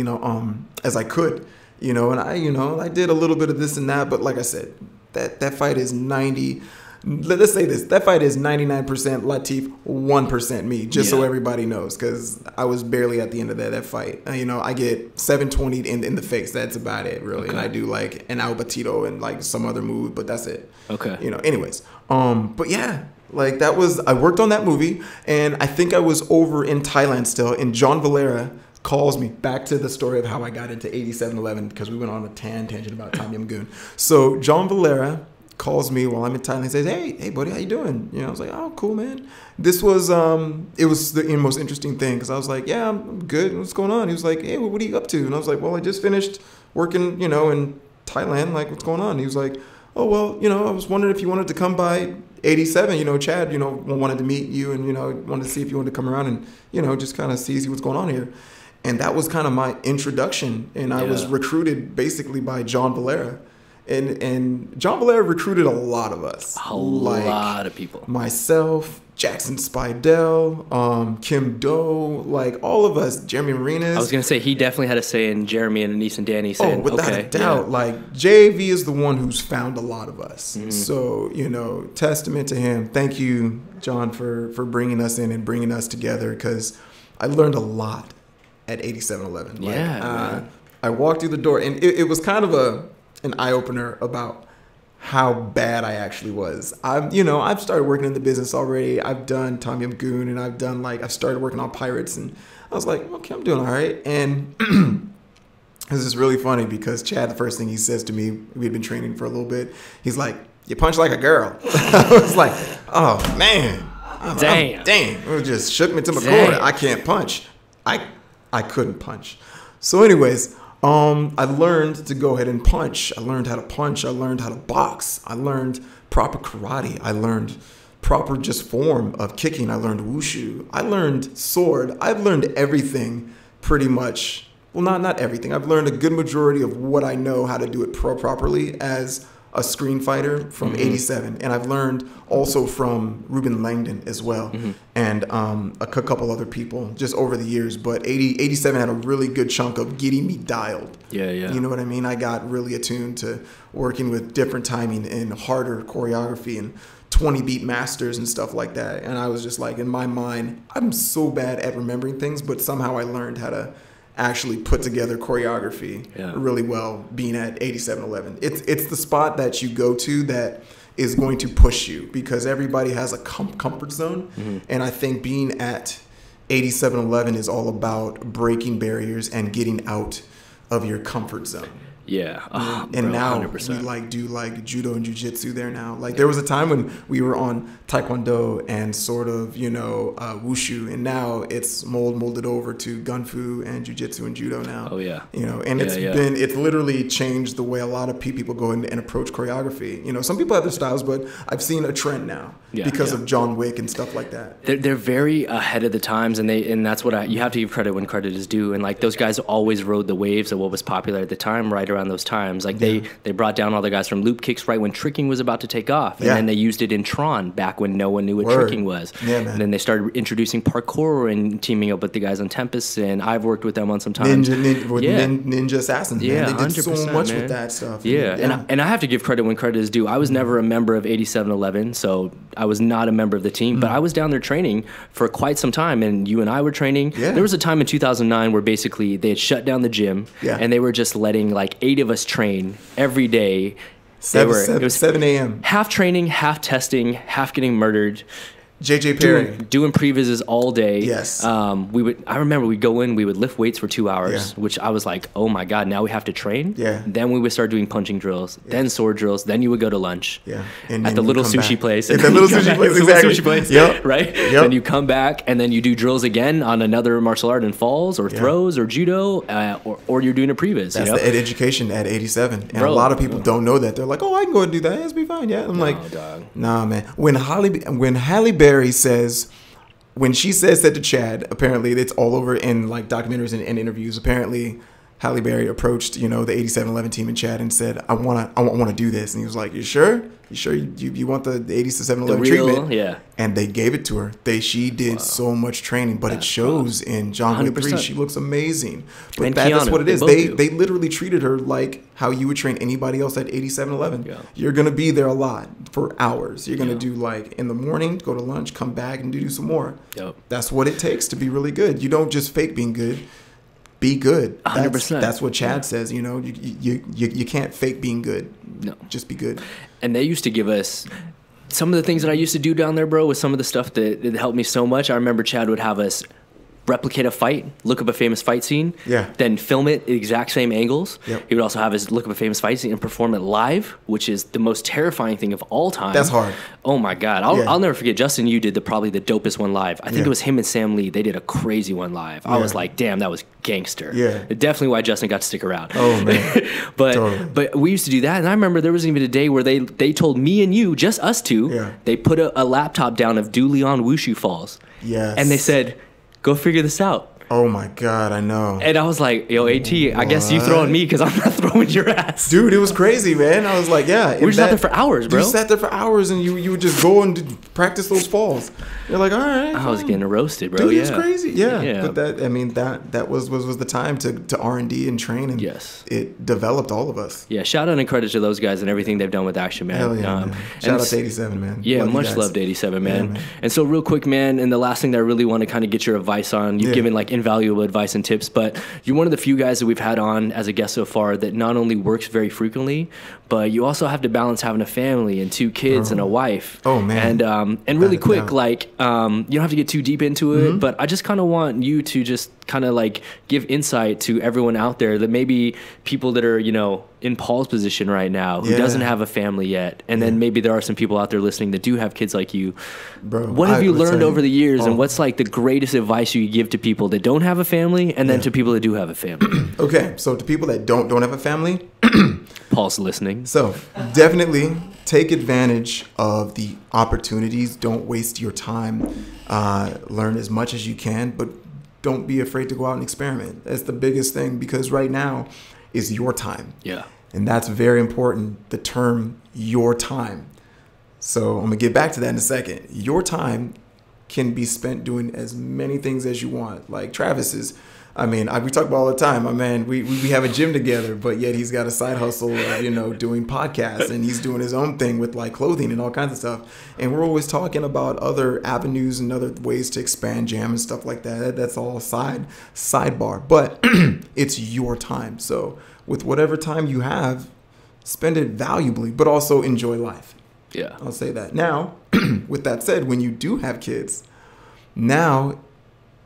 as I could. And I did a little bit of this and that, but like I said, that fight is 90. Let's say this: that fight is 99% Lateef, 1% me. Just so everybody knows, because I was barely at the end of that fight. I get 720 in the face. That's about it, really. Okay. And I do like an al batito and like some other move, but that's it. Okay. Anyways, but yeah. Like I worked on that movie, and I think I was over in Thailand still, and John Valera calls me back to the story of how I got into 8711 because we went on a tangent about Tom Yum Goon. So John Valera calls me while I'm in Thailand and says, hey buddy, how you doing? You know, I was like, oh, cool, man. This was, it was the most interesting thing because I was like, yeah, I'm good. What's going on? He was like, hey, what are you up to? And I was like, well, I just finished working, you know, in Thailand. Like, what's going on? And he was like, oh, well, you know, I was wondering if you wanted to come by 87, you know, Chad, you know, wanted to meet you and, you know, wanted to see if you wanted to come around and, you know, just kind of see what's going on here. And that was kind of my introduction. And I was recruited basically by John Valera. And John Valera recruited a lot of us. A lot of people. Myself, Jackson Spidell, Kim Doe, like all of us, Jeremy Marinas. I was going to say, he definitely had a say in Jeremy and Anise and Danny saying, without a doubt. Like, JAV is the one who's found a lot of us. Mm-hmm. So, you know, testament to him. Thank you, John, for bringing us in and bringing us together, because I learned a lot at 8711. Like, I walked through the door, and it was kind of an eye-opener about how bad I actually was. I've started working in the business already. I've done Tom Yum Goon, and I've started working on Pirates, and I was like, okay, I'm doing all right. And this is really funny because Chad, the first thing he says to me, we had been training for a little bit, he's like, you punch like a girl. I was like, oh man, dang. It just shook me to my core. I can't punch. I couldn't punch. So anyways, I learned to go ahead and punch. I learned how to punch. I learned how to box. I learned proper karate. I learned proper just form of kicking. I learned wushu. I learned sword. I've learned everything pretty much. Well, not everything. I've learned a good majority of what I know how to do it properly as a screen fighter from 87. And I've learned also from Ruben Langdon as well. And a couple other people just over the years. But 87 had a really good chunk of getting me dialed. Yeah. You know what I mean? I got really attuned to working with different timing and harder choreography and 20 beat masters and stuff like that. And I was just like, in my mind, I'm so bad at remembering things, but somehow I learned how to actually put together choreography really well being at 8711. It's the spot that you go to that is going to push you because everybody has a comfort zone. And I think being at 8711 is all about breaking barriers and getting out of your comfort zone. And now 100%. We like do like judo and jiu-jitsu there now. Like there was a time when we were on taekwondo and sort of, you know, wushu, and now it's molded over to gunfu and jiu-jitsu and judo now. You know, and it's literally changed the way a lot of people go and approach choreography. You know, some people have their styles, but I've seen a trend now because of John Wick and stuff like that. They're very ahead of the times, and that's what you have to give credit when credit is due. And like those guys always rode the waves of what was popular at the time, right around those times. Like they brought down all the guys from loop kicks right when tricking was about to take off, and then they used it in Tron back when no one knew what tricking was. And then they started introducing parkour and teaming up with the guys on Tempest, and I've worked with them on some times. Ninja Assassins, man. They did so much with that stuff. And I have to give credit when credit is due. I was never a member of 8711, so I was not a member of the team, but I was down there training for quite some time, and you and I were training. There was a time in 2009 where basically they had shut down the gym, and they were just letting like 8 of us train every day. It was 7 a.m. Half training, half testing, half getting murdered. JJ Perry doing previses all day. Yes. I remember we'd go in, we would lift weights for 2 hours, which I was like, oh my God, now we have to train? Then we would start doing punching drills, then sword drills, then you would go to lunch. And at the little sushi place. At the little sushi place, exactly. Sushi place, right? Then you come back and then you do drills again on another martial art and falls or throws or judo, or you're doing a previs. That's the ed education at 87. And a lot of people don't know that. They're like, oh, I can go and do that. It's be fine. I'm like, dog. Nah, man. When Halle Berry says, when she says that to Chad, apparently it's all over in like documentaries and interviews. Apparently, Halle Berry approached, you know, the 8711 team in Chad and said, I want to do this. And he was like, you sure? You sure you want the 8711 treatment? Yeah. And they gave it to her. She did so much training, but it shows in John Wick 3. She looks amazing. But that's what it is. They literally treated her like how you would train anybody else at 8711. You're going to be there a lot for hours. You're going to do like in the morning, go to lunch, come back and do some more. That's what it takes to be really good. You don't just fake being good. Be good. 100%. That's what Chad says. You know, you can't fake being good. No, just be good. And they used to give us some of the things that I used to do down there, bro, with some of the stuff that helped me so much. I remember Chad would have us replicate a fight, look up a famous fight scene, then film it at exact same angles. He would also have his look up a famous fight scene and perform it live, which is the most terrifying thing of all time. That's hard. Oh my God. I'll never forget, Justin, you did probably the dopest one live. I think it was him and Sam Lee. They did a crazy one live. I was like, damn, that was gangster. Definitely why Justin got to stick around. Oh man. But we used to do that, and I remember there was even a day where they told me and you, just us two, they put a laptop down of Du Leon Wushu Falls. And they said, go figure this out. Oh my God, I know. And I was like, yo, AT, I guess you throwing me because I'm not throwing your ass. Dude, it was crazy, man. I was like, yeah. We sat there for hours, bro. You sat there for hours and you would just go and practice those falls. You're like, all right. I was getting roasted, bro. Dude, it was crazy. Yeah. But that was the time to R&D and train, and it developed all of us. Yeah, shout out and credit to those guys and everything they've done with Action, man. Hell yeah, man. Shout out to 87, man. Yeah, much love to 87, man. Yeah, man. And so real quick, man, and the last thing that I really want to kind of get your advice on, you've given like invaluable advice and tips, but you're one of the few guys that we've had on as a guest so far that not only works very frequently, but you also have to balance having a family and 2 kids and a wife. Oh man. And really quick, like you don't have to get too deep into it, but I just kind of want you to just kind of like give insight to everyone out there that maybe people that are, you know, in Paul's position right now who doesn't have a family yet, and then maybe there are some people out there listening that do have kids like you. Bro, what have you learned over the years, and what's like the greatest advice you give to people that don't have a family, and then to people that do have a family? Okay, so to people that don't have a family, Paul's listening. So definitely take advantage of the opportunities. Don't waste your time. Learn as much as you can, but don't be afraid to go out and experiment. That's the biggest thing, because right now is your time. Yeah. And that's very important, the term your time. So I'm going to get back to that in a second. Your time can be spent doing as many things as you want. Like Travis's, I mean, we talk about all the time. My man, we have a gym together, but yet he's got a side hustle of, you know, doing podcasts, and he's doing his own thing with like clothing and all kinds of stuff. And we're always talking about other avenues and other ways to expand Jam and stuff like that. That's all sidebar, but it's your time. So with whatever time you have, spend it valuably, but also enjoy life. Yeah. I'll say that. Now, with that said, when you do have kids, now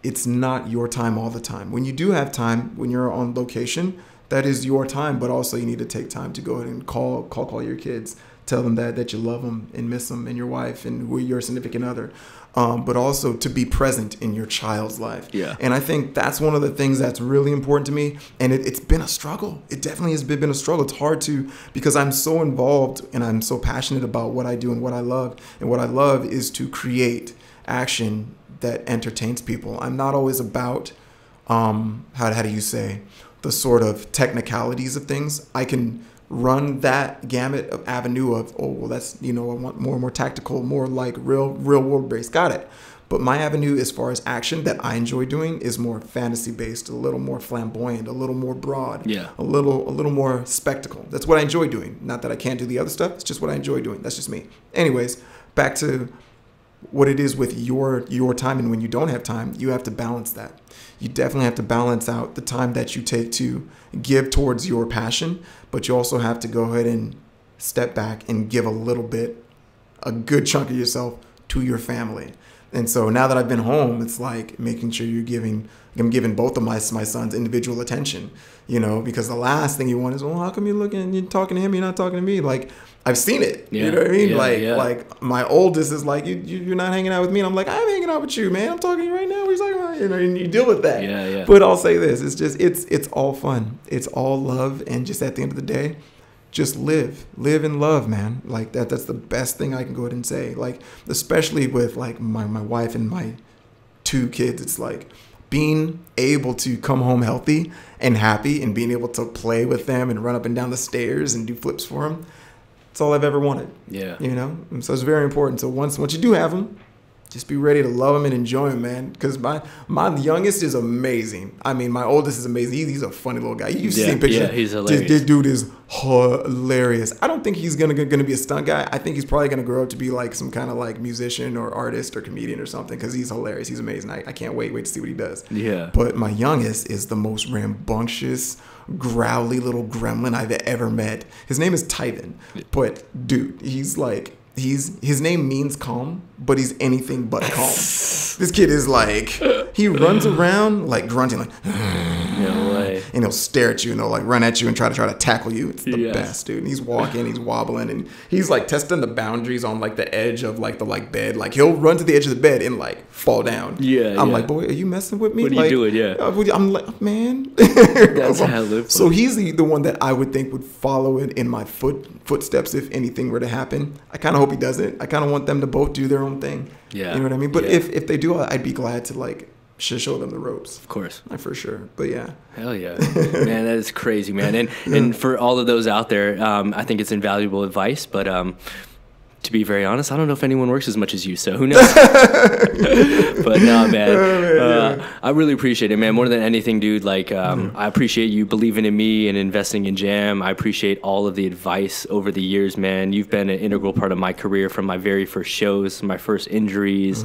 it's not your time all the time. When you do have time, when you're on location, that is your time, but also you need to take time to go ahead and call your kids, tell them that you love them and miss them, and your wife and who your significant other, but also to be present in your child's life. Yeah. And I think that's one of the things that's really important to me, and it's been a struggle. It definitely has been a struggle. It's hard to, because I'm so involved and I'm so passionate about what I do and what I love, and what I love is to create action that entertains people. I'm not always about, how do you say, the sort of technicalities of things. I can run that gamut of avenue of, oh, well, that's, you know, I want more tactical, more like real world based. Got it. But my avenue as far as action that I enjoy doing is more fantasy based, a little more flamboyant, a little more broad, a little more spectacle. That's what I enjoy doing. Not that I can't do the other stuff. It's just what I enjoy doing. That's just me. Anyways, back to what it is with your time, and when you don't have time, you have to balance that. You definitely have to balance out the time that you take to give towards your passion, but you also have to go ahead and step back and give a good chunk of yourself to your family. And so now that I've been home, it's like making sure I'm giving both of my sons individual attention, you know, because the last thing you want is, well, how come you're talking to him, you're not talking to me? Like, I've seen it. You know what I mean? Like my oldest is like, you're not hanging out with me. And I'm like, I'm hanging out with you, man. I'm talking to you right now. What are you talking about? You know, and you deal with that. Yeah. But I'll say this, it's all fun. It's all love. And just at the end of the day, just live and love, man. Like that's the best thing I can go ahead and say. Like, especially with like my wife and my 2 kids, it's like being able to come home healthy and happy and being able to play with them and run up and down the stairs and do flips for them. That's all I've ever wanted. Yeah. You know? And so it's very important. So once you do have them, just be ready to love them and enjoy them, man. Because my youngest is amazing. I mean, my oldest is amazing. He's a funny little guy. You've seen pictures. Yeah, he's hilarious. This dude is hilarious. I don't think he's gonna be a stunt guy. I think he's probably gonna grow up to be like some kind of like musician or artist or comedian or something, because he's hilarious. He's amazing. I can't wait to see what he does. Yeah. But my youngest is the most rambunctious, growly little gremlin I've ever met. His name is Tyven. But dude, he's like, his name means calm, but he's anything but calm. This kid is like, he runs around like grunting, like, No way. and he'll stare at you and he'll like run at you and try to tackle you. It's the best, dude. And he's walking, he's wobbling, and he's like testing the boundaries on like the edge of like the bed. Like he'll run to the edge of the bed and like fall down. I'm like, boy, are you messing with me? What are like, you doing? Yeah. I'm like, man. That's hella fun. So he's the one that I would think would follow in my footsteps if anything were to happen. I kind of hope he doesn't. I kind of want them to both do their own thing. Yeah. You know what I mean? But if they do, I'd be glad to like show them the ropes. Of course. For sure. But yeah. Hell yeah. Man, that is crazy, man. And for all of those out there, I think it's invaluable advice, but to be very honest, I don't know if anyone works as much as you, so who knows? But no, man, I really appreciate it, man. More than anything, dude, like, I appreciate you believing in me and investing in Jam. I appreciate all of the advice over the years, man. You've been an integral part of my career from my very first shows, my first injuries,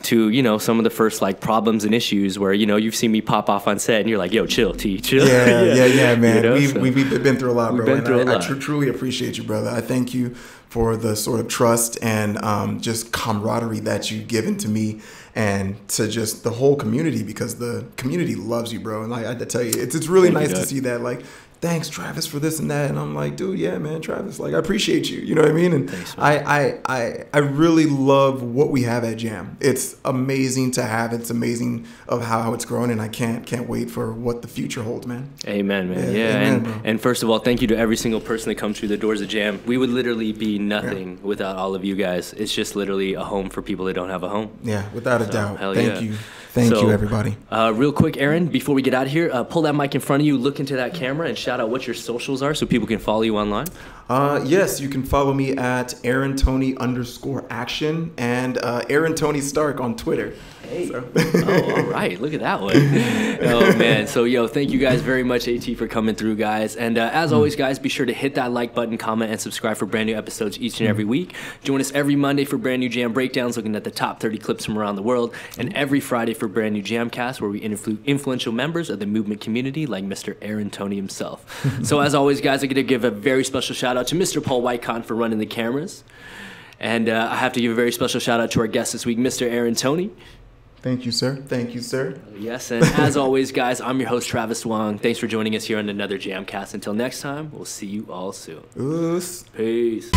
to, you know, some of the first like problems and issues where, you know, you've seen me pop off on set and you're like, yo, chill, T, chill. Yeah, man. You know, we've been through a lot, bro. We've been through a lot. I truly appreciate you, brother. I thank you for the sort of trust and just camaraderie that you've given to me and to just the whole community, because the community loves you, bro. And I had to tell you, it's really nice to see that, like, thanks, Travis, for this and that. And I'm like, dude, yeah, man, Travis, like, I appreciate you. You know what I mean? And thanks, I really love what we have at Jam. It's amazing to have. It's amazing of how it's grown, and I can't wait for what the future holds, man. Amen, man. Yeah, amen, and first of all, thank you to every single person that comes through the doors of Jam. We would literally be nothing without all of you guys. It's just literally a home for people that don't have a home. Yeah, without a doubt. Thank you. Thank you, everybody. Real quick, Aaron, before we get out of here, pull that mic in front of you, look into that camera, and shout out what your socials are so people can follow you online. Yes, you can follow me at Aaron Toney _action and Aaron Toney Stark on Twitter. Hey. So. Oh, all right. Look at that one. Oh, man. So, yo, thank you guys very much, AT, for coming through, guys. And as always, guys, be sure to hit that like button, comment, and subscribe for brand new episodes each and every week. Join us every Monday for brand new Jam breakdowns, looking at the top 30 clips from around the world, and every Friday for brand new JAMcast, where we interview influential members of the movement community like Mr. Aaron Toney himself. So, as always, guys, I'm going to give a very special shout out to Mr. Paul Whitecon for running the cameras. And I have to give a very special shout out to our guest this week, Mr. Aaron Toney. Thank you, sir. Thank you, sir. Yes, and as always, guys, I'm your host, Travis Wong. Thanks for joining us here on another JAMcast. Until next time, we'll see you all soon. Peace. Peace.